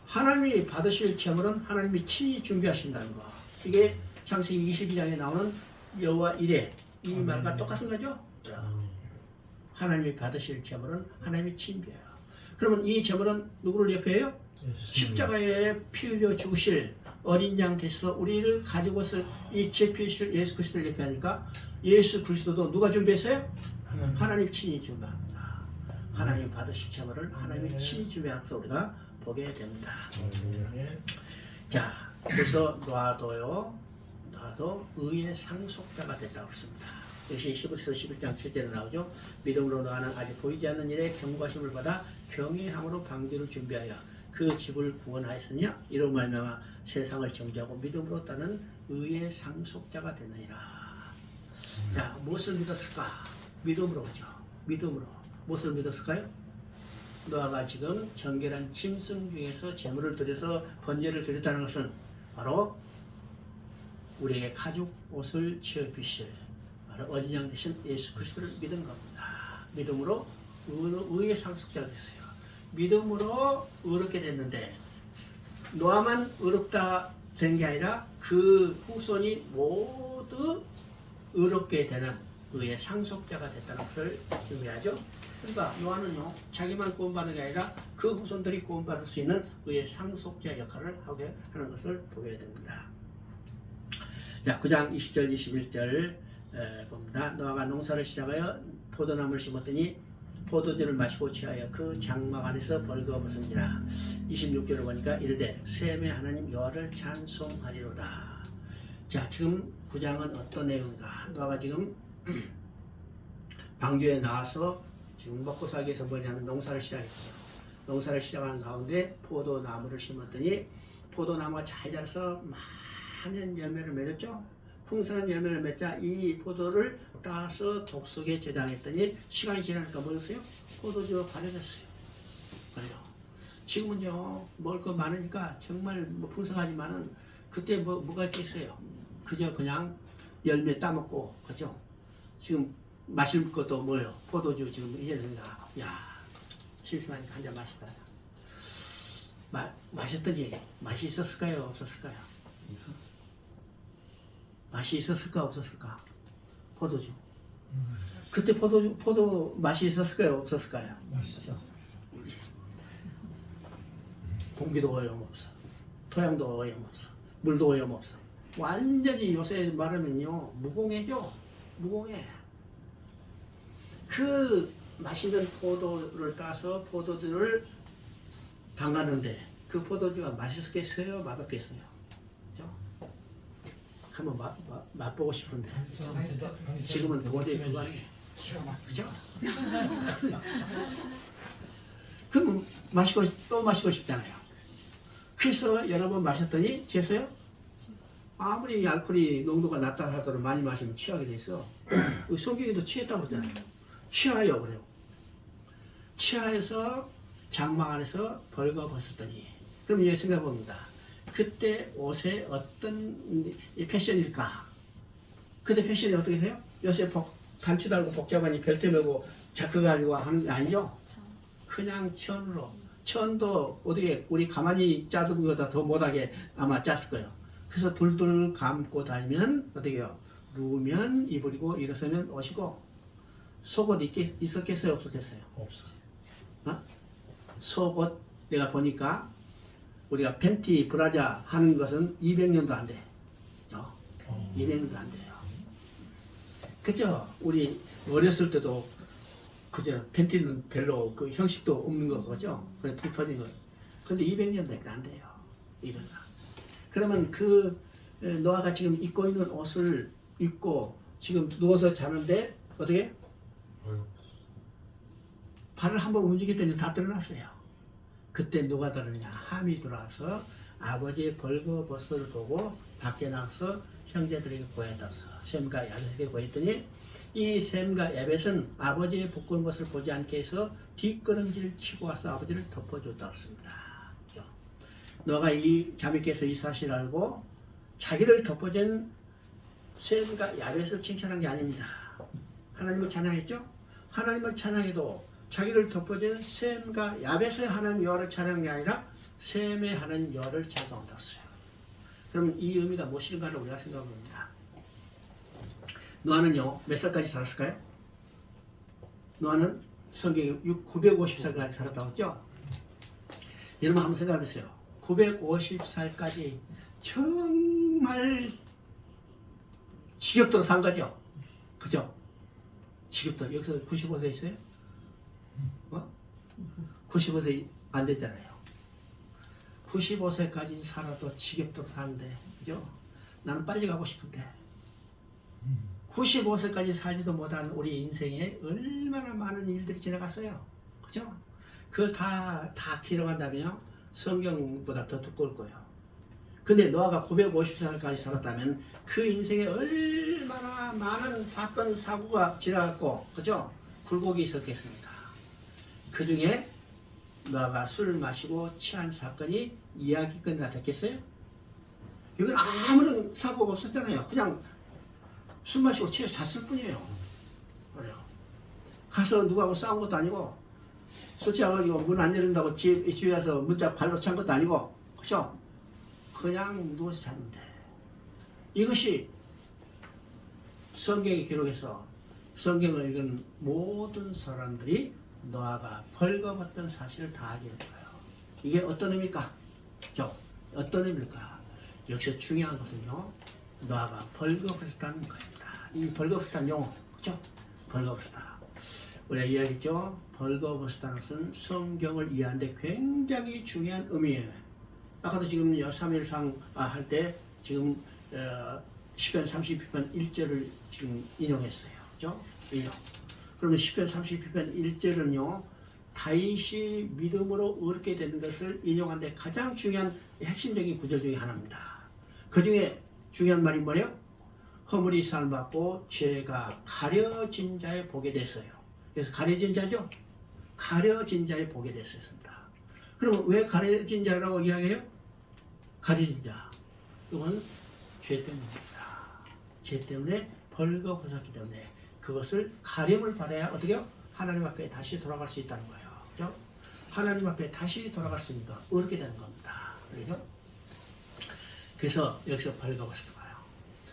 하나님이 받으실 제물은 하나님이 친히 준비하신다는 거. 이게 창세기 22장에 나오는 여호와 이레, 이 말과 똑같은 거죠? 하나님이 받으실 제물은 하나님이 친비해요. 그러면 이 제물은 누구를 예표해요? 십자가에 피 흘려 죽으실 어린 양 되셔서 우리를 가지고서 이 제피실 예수 그리스도를 예표하니까, 예수 그리스도도 누가 준비했어요? 하나님 친히 준비합니다. 하나님 받으실 제물을 하나님이 친히 준비해서 우리가 보게 됩니다. 자, 그래서 노아도 의의 상속자가 됐다고 했습니다. 역시 히브리서 11장 7절에 나오죠. 믿음으로 노아는 아직 보이지 않는 일에 경고하심을 받아 경외함으로 방주를 준비하여 그 집을 구원하였으냐, 이런 말미암아 세상을 정죄하고 믿음으로 따는 의의 상속자가 되느니라. 자, 무엇을 믿었을까? 믿음으로, 그죠? 믿음으로. 무엇을 믿었을까요? 노아가 지금 정결한 짐승 중에서 제물을 드려서 번제를 드렸다는 것은 바로 우리에게 가죽 옷을 취업주실 바로 어린 양 되신 예수 그리스도를 믿은 겁니다. 믿음으로 의의 상속자가 됐어요. 믿음으로 의롭게 됐는데, 노아만 의롭다 된 게 아니라 그 후손이 모두 의롭게 되는 의의 상속자가 됐다는 것을 의미하죠. 그러니까 노아는요, 자기만 구원받는 게 아니라 그 후손들이 구원받을 수 있는 의의 상속자 역할을 하게 하는 것을 보게 됩니다. 자, 9장 20절 21절 봅니다. 노아가 농사를 시작하여 포도나무를 심었더니 포도주를 마시고 취하여 그 장막 안에서 벌거벗은지라. 26절을 보니까 이르되 셈의 하나님 여호와를 찬송하리로다. 자, 지금 9장은 어떤 내용인가? 노아가 지금 방주에 나와서 지금 지금 먹고 살기 위해서 뭐냐면 농사를 시작했어요. 농사를 시작하는 가운데 포도나무를 심었더니 포도나무가 잘 자라서 많은 열매를 맺었죠. 풍성한 열매를 맺자 이 포도를 따서 독속에 저장했더니 시간이 지나니까 뭐였어요? 포도주가 가려졌어요. 그래요. 지금은요 먹을 거 많으니까 정말 뭐 풍성하지만은 그때 뭐가 있겠어요? 그저 그냥 열매 따먹고 그죠? 지금 마실 것도 뭐예요? 포도주 지금 이제는가? 야 심심하니까 한 잔 마실까? 마셨더니 맛이 있었을까요? 없었을까요? 맛이 있었을까? 없었을까? 포도주. 그때 포도 맛이 있었을까요? 없었을까요? 맛있었어. 공기도 오염없어. 토양도 오염없어. 물도 오염없어. 완전히 요새 말하면요 무공해죠. 무공해. 그 맛있는 포도를 따서 포도주를 담갔는데 그 포도주가 맛있겠어요? 맛없겠어요? 그죠? 한번 맛보고 싶은데 지금은 도저히 불가능해. 그죠? 그럼 또 마시고 싶잖아요. 그래서 여러 번 마셨더니 재서요? 아무리 알코올이 농도가 낮다 하더라도 많이 마시면 취하게 돼서 성경에도 취했다고 그러잖아요. 취하여 그래요. 취하여서 장막 안에서 벌거벗었더니 그럼 이제 생각해 봅니다. 그때 옷에 어떤 패션일까? 그때 패션이 어떻게 돼요? 요새 단추 달고 복잡하니 벨트 메고 자크 가지고 하는 게 아니죠? 그냥 천으로. 천도 어떻게 우리 가만히 짜둔 것보다 더 못하게 아마 짰을 거예요. 그래서 둘둘 감고 다니면 어떻게 해요? 누우면 이불이고 일어서면 옷이고 속옷 있었겠어요? 없었겠어요? 없어. 어? 속옷 내가 보니까 우리가 팬티 브라자 하는 것은 200년도 안 돼. 200년도 안 돼요. 그죠? 우리 어렸을 때도 그죠? 팬티는 별로 그 형식도 없는 거죠. 그래 툭 터진 거. 근데 200년밖에 안 돼요. 이러나. 그러면 그 노아가 지금 입고 있는 옷을 입고 지금 누워서 자는데 어떻게? 발을 한번 움직였더니 다 드러났어요. 그때 누가 들었냐? 함이 들어와서 아버지의 벌거벗을 보고 밖에 나가서 형제들에게 보였다서 셈과 야벳에게 보였더니 이 셈과 야벳은 아버지의 부끄러운 것을 보지 않게 해서 뒷걸음질 치고 와서 아버지를 덮어줬다고 했습니다. 너가 이 자매께서 이 사실을 알고 자기를 덮어준 셈과 야벳을 칭찬한 게 아닙니다. 하나님을 찬양했죠? 하나님을 찬양해도 자기를 덮어준 셈과 야벳의 하나님 여호와를 찬양한 게 아니라 셈의 하나님 여호와를 찬송했어요. 그럼 이 의미가 무엇인가를 우리가 생각해봅니다. 노아는요 몇 살까지 살았을까요? 노아는 성경에 950살까지 살았다고 했죠? 여러분 한번 생각해보세요. 950살까지 정말 지겹도록 산 거죠? 그죠? 지겹도록. 여기서 95세 있어요? 95세 안 됐잖아요. 95세까지 살아도 지겹도록 사는데, 그죠? 나는 빨리 가고 싶은데. 95세까지 살지도 못한 우리 인생에 얼마나 많은 일들이 지나갔어요. 그죠? 그걸 다 기록한다면요, 성경보다 더 두꺼울 거예요. 근데 노아가 950살까지 살았다면 그 인생에 얼마나 많은 사건, 사고가 지나갔고, 그죠? 굴곡이 있었겠습니까? 그 중에 노아가 술을 마시고 취한 사건이 이야기 끝나 됐겠어요? 이건 아무런 사고가 없었잖아요. 그냥 술 마시고 취해서 잤을 뿐이에요. 그래요. 가서 누구하고 싸운 것도 아니고, 술 취해가지고 문 안 열린다고 집에 와서 문짝 발로 찬 것도 아니고, 그죠? 그냥 누워서 잤는데, 이것이 성경에 기록해서 성경을 읽은 모든 사람들이 노아가 벌거벗던 사실을 다 알게 된 거예요. 이게 어떤 의미일까? 그죠? 어떤 의미일까? 여기서 중요한 것은요, 노아가 벌거벗었다는 것입니다. 이 벌거벗었다는 용어, 그죠? 벌거벗었다. 우리가 이야기했죠? 벌거벗었다는 것은 성경을 이해하는데 굉장히 중요한 의미예요. 아까도 지금 사무엘상 할 때 지금 시편 32편 1절을 지금 인용했어요. 그죠? 인용. 그러면 시편 32편 1절은요. 다윗이 믿음으로 얻게 되는 것을 인용하는데 가장 중요한 핵심적인 구절 중에 하나입니다. 그 중에 중요한 말이 뭐예요? 허물이 삶았고 죄가 가려진 자에 보게 됐어요. 그래서 가려진 자죠? 가려진 자에 보게 됐습니다. 그러면 왜 가려진 자라고 이야기해요? 가려진 자. 이건 죄 때문입니다. 죄 때문에 벌거벗었기 때문에 그것을 가림을 받아야 어떻게 해요? 하나님 앞에 다시 돌아갈 수 있다는 거예요. 그죠? 하나님 앞에 다시 돌아갈 수 있으니까 얻게 되는 겁니다. 그죠? 그래서 여기서 벌거벗었다.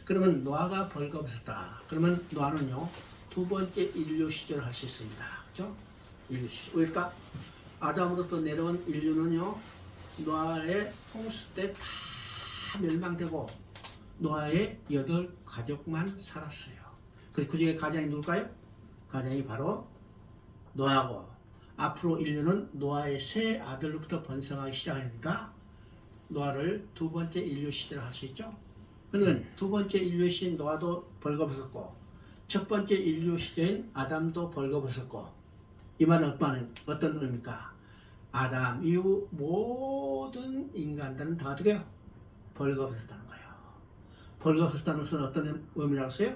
그러면 노아가 벌거벗었다. 그러면 노아는요, 두 번째 인류 시절을 할 수 있습니다. 그죠? 인류 시절. 왜일까? 아담으로부터 내려온 인류는요, 노아의 홍수 때 다 멸망되고, 노아의 8가족만 살았어요. 그 중에 가장이 누굴까요? 가장이 바로 노아고, 앞으로 인류는 노아의 세 아들로부터 번성하기 시작하니까, 노아를 두 번째 인류 시대를 할 수 있죠? 그러면 두 번째 인류 시대인 노아도 벌거벗었고 첫 번째 인류 시대인 아담도 벌거벗었고 이 말은 어떤 의미입니까? 아담 이후 모든 인간들은 다 어떻게 해요? 벌거벗었다는 거예요. 벌거벗었다는 것은 어떤 의미라고 써요?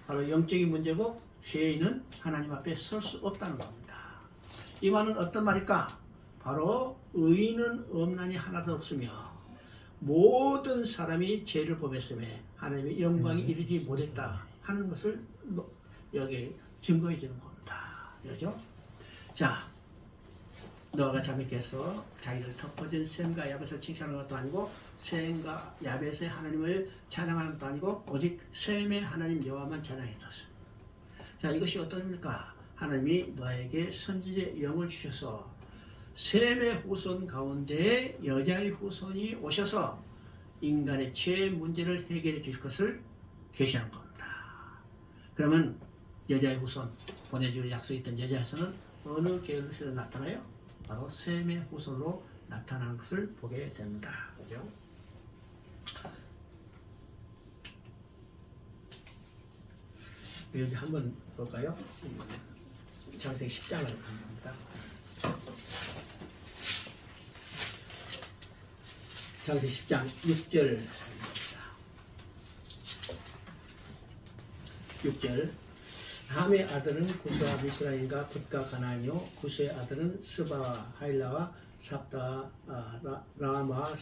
바로 영적인 문제고 죄인은 하나님 앞에 설 수 없다는 겁니다. 이 말은 어떤 말일까? 바로 의인은 없나니 하나도 없으며 모든 사람이 죄를 범했음에 하나님의 영광이 이르지 못했다 하는 것을 여기 증거해 주는 겁니다. 그렇죠? 자, 노아가 잠이 깨서 자기를 덮어진 셈과 야벳을 칭찬하는 것도 아니고 셈과 야벳의 하나님을 찬양하는 것도 아니고 오직 셈의 하나님 여호와만 찬양해줬어요. 자, 이것이 어떤 의미입니까? 하나님이 노아에게 선지자의 영을 주셔서 셈의 후손 가운데 여자의 후손이 오셔서 인간의 죄 문제를 해결해 주실 것을 계시하는 겁니다. 그러면 여자의 후손, 보내주기로 약속했던 여자의 후손은 어느 계열에서 나타나요? 바로 셈의 후손으로 나타나는 것을 보게 됩니다. 그죠? 여기 한번 볼까요? 창세기 10장을 합니다. 창세기 10장 6절 6절 함의 아들은 구스와 미스라임과 붓과 가나안이요 구스의 아들은 스바와 하일라와 삽다 라마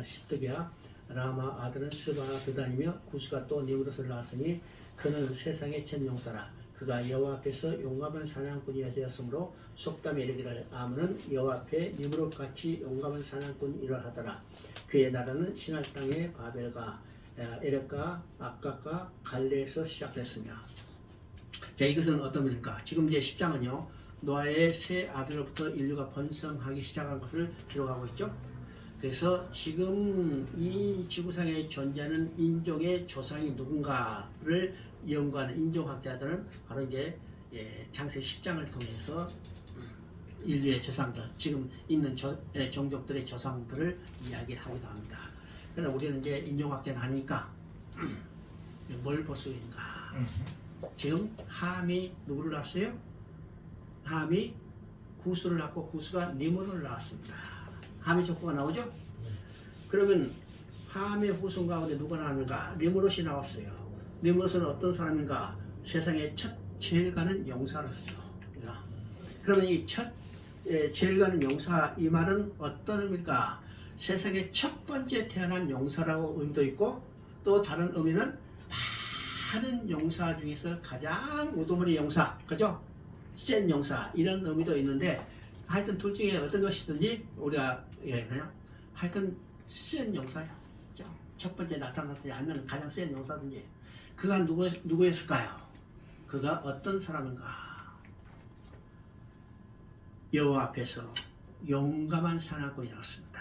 십득이야 라마 아들은 스바와 드단이며 구스가 또 니므롯을 낳았으니 그는 세상의 첫 용사라. 그가 여호와 앞에서 용감한 사냥꾼이 되었으므로 속담에 이르기를 아문은 여호와 앞에 니므롯같이 용감한 사냥꾼이라 하더라. 그의 나라는 신할 땅의 바벨과 에렉과 악각과 갈레에서 시작됐으며. 자, 이것은 어떤 의미입니까? 지금 이제 10장은요 노아의 세 아들로부터 인류가 번성하기 시작한 것을 기록하고 있죠. 그래서 지금 이 지구상에 존재하는 인종의 조상이 누군가를 연구하는 인종학자들은 바로 이제 창세 10장을 통해서 인류의 조상들, 지금 있는 종족들의 조상들을 이야기하기도 합니다. 그러나 우리는 이제 인종학자는 하니까 뭘 볼 수 있는가? 지금 함이 누구를 낳았어요? 함이 구스를 낳고 구스가 니므를 낳았습니다. 함의 족보가 나오죠? 그러면 함의 후손 가운데 누가 나왔는가? 니므롯이 나왔어요. 니므롯은 어떤 사람인가? 세상에 첫 제일 가는 용사로서. 그러면 이 첫 제일 가는 용사 이 말은 어떤 의미일까? 세상에 첫 번째 태어난 용사라고 의미도 있고 또 다른 의미는 많은 용사 중에서 가장 우두머리 용사, 그죠? 센 용사 이런 의미도 있는데 하여튼 둘 중에 어떤 것이든지 우리가 그냥 하여튼 센 용사예요. 그죠? 첫 번째 나타났든지 아니면 가장 센 용사든지 그가 누구였을까요? 그가 어떤 사람인가? 여호와 앞에서 용감한 사냥꾼이었습니다.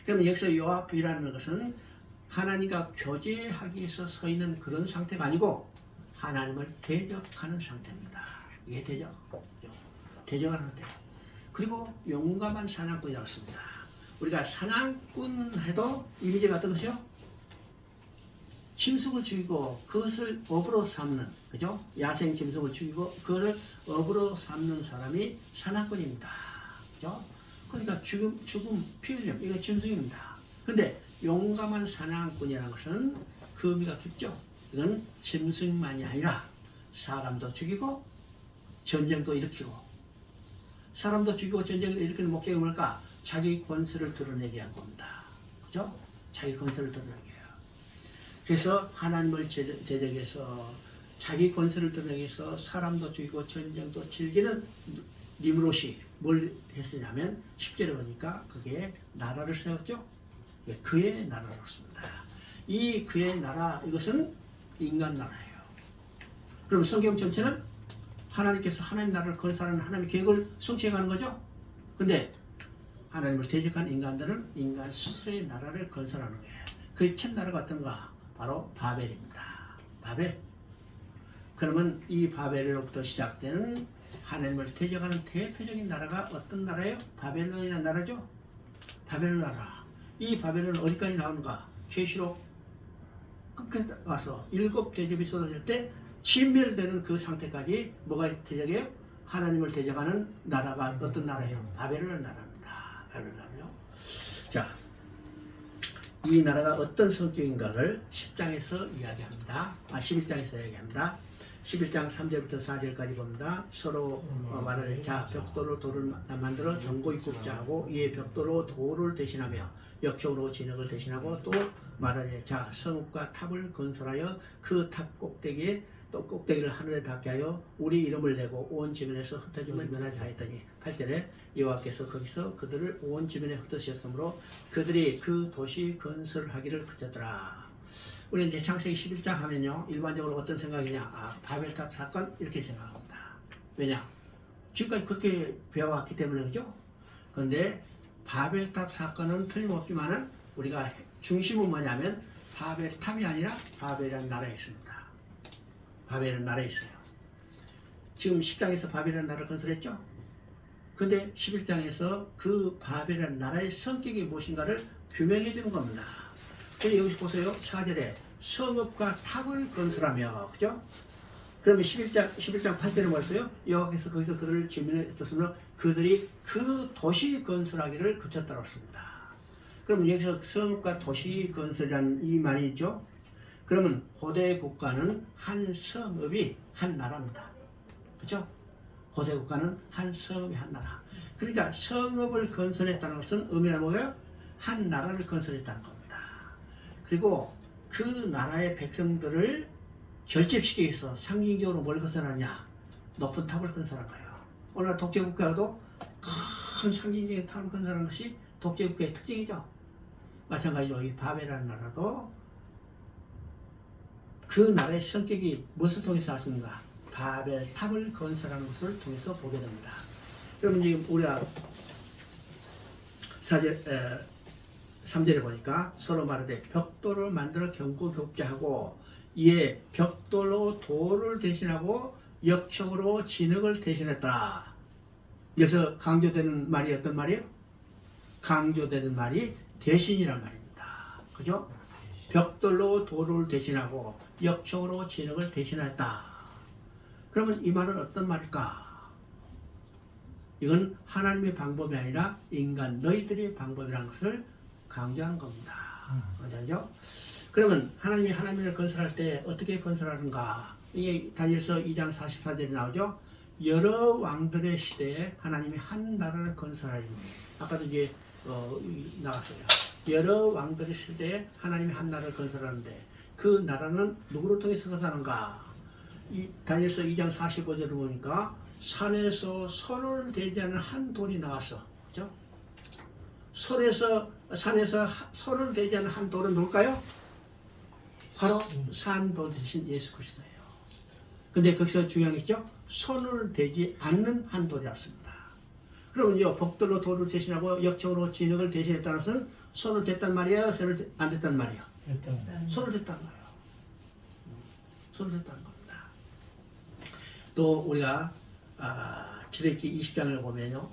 그럼 여기서 여호와 앞이라는 것은 하나님과 교제하기 위해서 서 있는 그런 상태가 아니고 하나님을 대적하는 상태입니다. 이게 대적하는 상태. 그리고 용감한 사냥꾼이었습니다. 우리가 사냥꾼 해도 이미지가 어떤 것이요? 짐승을 죽이고 그것을 업으로 삼는, 그죠? 야생 짐승을 죽이고 그것을 업으로 삼는 사람이 사냥꾼입니다. 그죠? 그러니까 죽음, 피 흘림, 이거 짐승입니다. 근데 용감한 사냥꾼이라는 것은 그 의미가 깊죠. 이건 짐승만이 아니라 사람도 죽이고 전쟁도 일으키고, 사람도 죽이고 전쟁을 일으키는 목적이 뭘까? 자기 권세를 드러내게 한 겁니다. 그죠? 자기 권세를 드러내게 해요. 그래서 하나님을 대적해서 자기 권세를 드러내기 위해서 사람도 죽이고 전쟁도 즐기는 니므롯이 뭘 했으냐면 10절에 보니까 그게 나라를 세웠죠. 그의 나라였습니다. 이 그의 나라, 이것은 인간 나라예요. 그럼 성경 전체는 하나님께서 하나님 나라를 건설하는 하나님의 계획을 성취해가는 거죠. 근데 하나님을 대적한 인간들은 인간 스스로의 나라를 건설하는 거예요. 그 첫 나라가 어떤가? 바로 바벨입니다. 바벨. 그러면 이 바벨로부터 시작되는 하나님을 대적하는 대표적인 나라가 어떤 나라예요? 바벨론이라는 나라죠. 바벨론 나라. 이 바벨론은 어디까지 나오는가? 계시록 끝에 와서 7 대접이 쏟아질 때 진멸되는 그 상태까지 뭐가 대적이에요? 하나님을 대적하는 나라가 어떤 나라예요? 바벨론 나라입니다. 바벨론 나라요. 자, 이 나라가 어떤 성격인가를 10장에서 이야기합니다. 11장에서 이야기합니다. 11장 3절부터 4절까지 봅니다. 서로 말하되 자 벽돌로 돌을 만들어 견고히 굽자 하고 이에 벽돌로 돌을 대신하며 역청으로 진흙을 대신하고 또 말하되 자 성읍과 탑을 건설하여 그 탑 꼭대기에 또 꼭대기를 하늘에 닿게 하여 우리 이름을 내고 온 지면에서 흩어짐을 면하지 하였더니 8절에 여호와께서 거기서 그들을 온 지면에 흩으셨으므로 그들이 그 도시 건설을 하기를 그쳤더라. 우리 이제 창세기 11장 하면요 일반적으로 어떤 생각이냐, 아, 바벨탑 사건 이렇게 생각합니다. 왜냐? 지금까지 그렇게 배워왔기 때문에 그죠? 그런데 바벨탑 사건은 틀림없지만은 우리가 중심은 뭐냐면 바벨탑이 아니라 바벨이라는 나라에 있습니다. 바벨이라는 나라에 있어요. 지금 10장에서 바벨이라는 나라를 건설했죠? 근데 11장에서 그 바벨이라는 나라의 성격이 무엇인가를 규명해 주는 겁니다. 그래서 여기서 보세요. 4절에 성읍과 탑을 건설하며, 그죠? 그러면 11장 8절에 뭐였어요? 여호와께서 거기서 그들을 지면에 뒀으면 그들이 그 도시 건설하기를 그쳤다고 했습니다. 그러면 여기서 성읍과 도시 건설이라는 이 말이 있죠? 그러면 고대 국가는 한 성읍이 한 나라입니다. 그렇죠? 고대 국가는 한 성읍이 한 나라. 그러니까 성읍을 건설했다는 것은 의미가 뭐예요? 한 나라를 건설했다는 겁니다. 그리고 그 나라의 백성들을 결집시키기 위해서 상징적으로 뭘 건설하냐? 높은 탑을 건설한 거예요. 오늘 독재국가도 큰 상징적인 탑을 건설한 것이 독재국가의 특징이죠. 마찬가지로 이 바벨이라는 나라도 그 나라의 성격이 무엇을 통해서 왔습니까? 바벨 탑을 건설하는 것을 통해서 보게 됩니다. 여러분 지금 우리가 3절에 보니까 서로 말하되 벽돌을 만들어 견고히 굽자 하고 이에 벽돌로 돌을 대신하고 역청으로 진흙을 대신했다. 여기서 강조되는 말이 어떤 말이에요? 강조되는 말이 대신이란 말입니다. 그죠? 벽돌로 돌을 대신하고 역청으로 진흙을 대신했다. 그러면 이 말은 어떤 말일까? 이건 하나님의 방법이 아니라 인간 너희들의 방법이라는 것을 강조한 겁니다. 그렇죠? 그러면 하나님이 하나님을 건설할 때 어떻게 건설하는가? 이게 다니엘서 2장 44절에 나오죠. 여러 왕들의 시대에 하나님이 한 나라를 건설하리니 아까도 이제 나왔어요. 여러 왕들의 시대에 하나님이 한 나라를 건설하는데 그 나라는 누구를 통해서 건설하는가? 이 다니엘서 2장 45절을 보니까 산에서 손을 대지 않은 한 돌이 나왔어. 그죠? 산에서 손을 대지 않은 한 돌은 누굴까요? 바로 산돌 대신 예수 그리스도예요. 근데 거기서 중요한 게 있죠? 손을 대지 않는 한 돌이었습니다. 그러면요, 벽돌로 돌을 대신하고 역청으로 진흙을 대신했다는 것은 손을 댔단 말이에요? 손을 안 댔단 말이에요? 손을 댔단 말이에요. 손을 댔다는 겁니다. 또 우리가 출애굽기 20장을 보면요,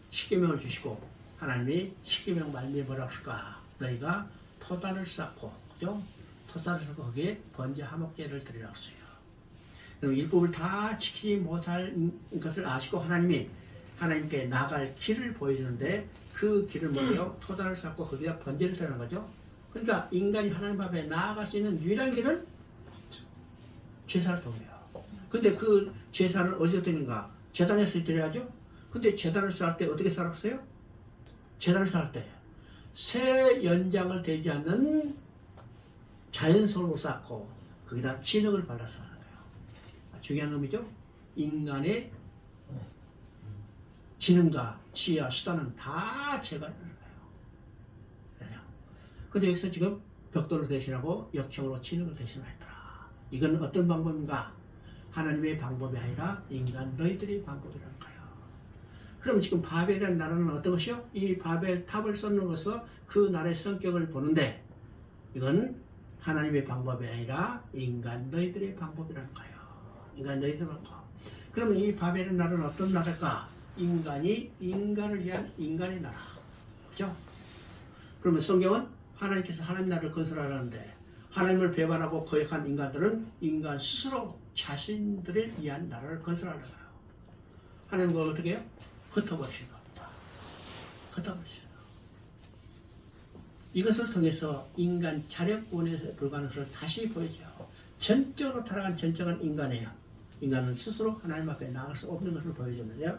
십계명을 주시고 하나님이 십계명 말미에 뭐라고 할까? 너희가 토단을 쌓고, 그죠? 토사를 섞고 거기에 번제 화목제를 드리라고 했어요. 그럼 율법을 다 지키지 못할 것을 아시고 하나님이 하나님께 나갈 길을 보여주는데 그 길을 뭐예요? 토사를 쌓고 거기다 번제를 드리는 거죠. 그러니까 인간이 하나님 앞에 나아갈 수 있는 유일한 길은 제사를 통해요. 근데 그 제사는 어디서 드리는가? 제단에서 드려야죠. 근데 제단을 쌓을 때 어떻게 쌓았어요? 제단을 쌓을 때 새 연장을 되지 않는 자연손으로 쌓고 거기다 진흙을 발라서 하는 거예요. 중요한 의미죠. 인간의 지능과 지혜와 수단은 다 제거하는 거예요. 근데 여기서 지금 벽돌을 대신하고 역청으로 진흙을 대신하더라. 이건 어떤 방법인가? 하나님의 방법이 아니라 인간 너희들의 방법이라는 거예요. 그럼 지금 바벨이라는 나라는 어떤 것이요? 이 바벨 탑을 쌓는 것은 그 나라의 성격을 보는데 이건 하나님의 방법이 아니라 인간 너희들의 방법이라는 거예요. 인간 너희들의 방법. 그러면 이 바벨의 나라는 어떤 나라일까? 인간이 인간을 위한 인간의 나라. 그죠? 그러면 성경은 하나님께서 하나님 나라를 건설하라는데 하나님을 배반하고 거역한 인간들은 인간 스스로 자신들을 위한 나라를 건설하는 거예요. 하나님은 그걸 어떻게 해요? 흩어버리시는 겁니다. 흩어버리시는 겁니다. 이것을 통해서 인간 자력권에 불과한 것을 다시 보여줘요. 전적으로 타락한 전적한 인간이에요. 인간은 스스로 하나님 앞에 나갈 수 없는 것을 보여주는데요.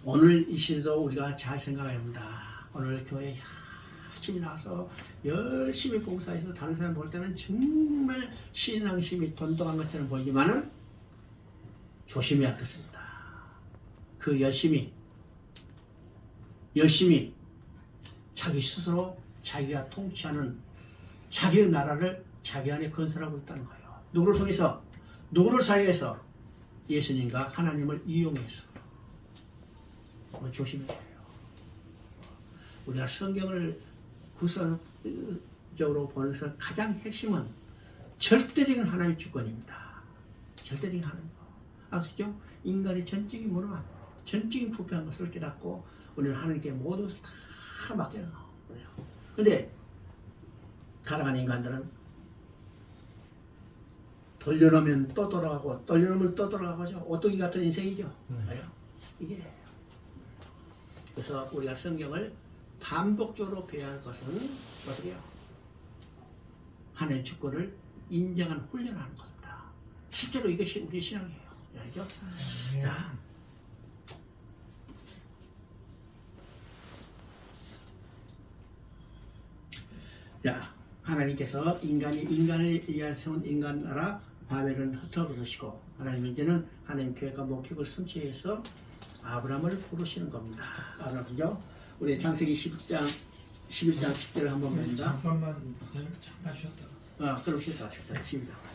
오늘 이 시대도 우리가 잘 생각해야 합니다. 오늘 교회에 열심히 나와서 열심히 봉사해서 다른 사람 볼 때는 정말 신앙심이 돈독한 것처럼 보이지만은 조심해야 겠습니다. 그 열심히 자기 스스로 자기가 통치하는 자기의 나라를 자기 안에 건설하고 있다는 거예요. 누구를 통해서? 누구를 사용해서? 예수님과 하나님을 이용해서. 조심해야 돼요. 우리가 성경을 구성적으로 보면서 가장 핵심은 절대적인 하나님의 주권입니다. 절대적인 하나님. 아시죠? 인간의 전적인 무능함, 전적인 부패한 것을 깨닫고 우리는 하나님께 모두 다 맡겨놓은 거예요. 그런데 타락한 인간들은 돌려놓으면 또 돌아가고 돌려놓으면 또 돌아가죠. 오뚜기 같은 인생이죠. 이게 그래서 우리가 성경을 반복적으로 배워야 할 것은 어떻게 해요? 하나님의 주권을 인정하는 훈련하는 겁니다. 실제로 이것이 우리 신앙이에요. 알죠? 자, 하나님께서 인간을 위하여 세운 인간 나라 바벨은 흩어버리시고 하나님 이제는 하나님 교회가 목적을 성취해서 아브라함을 부르시는 겁니다. 아브라함이죠. 우리 창세기 11장 10절을 한번 봅니다. 잠깐만 잠깐 쉬었다. 그럼 쉬었다. 12장.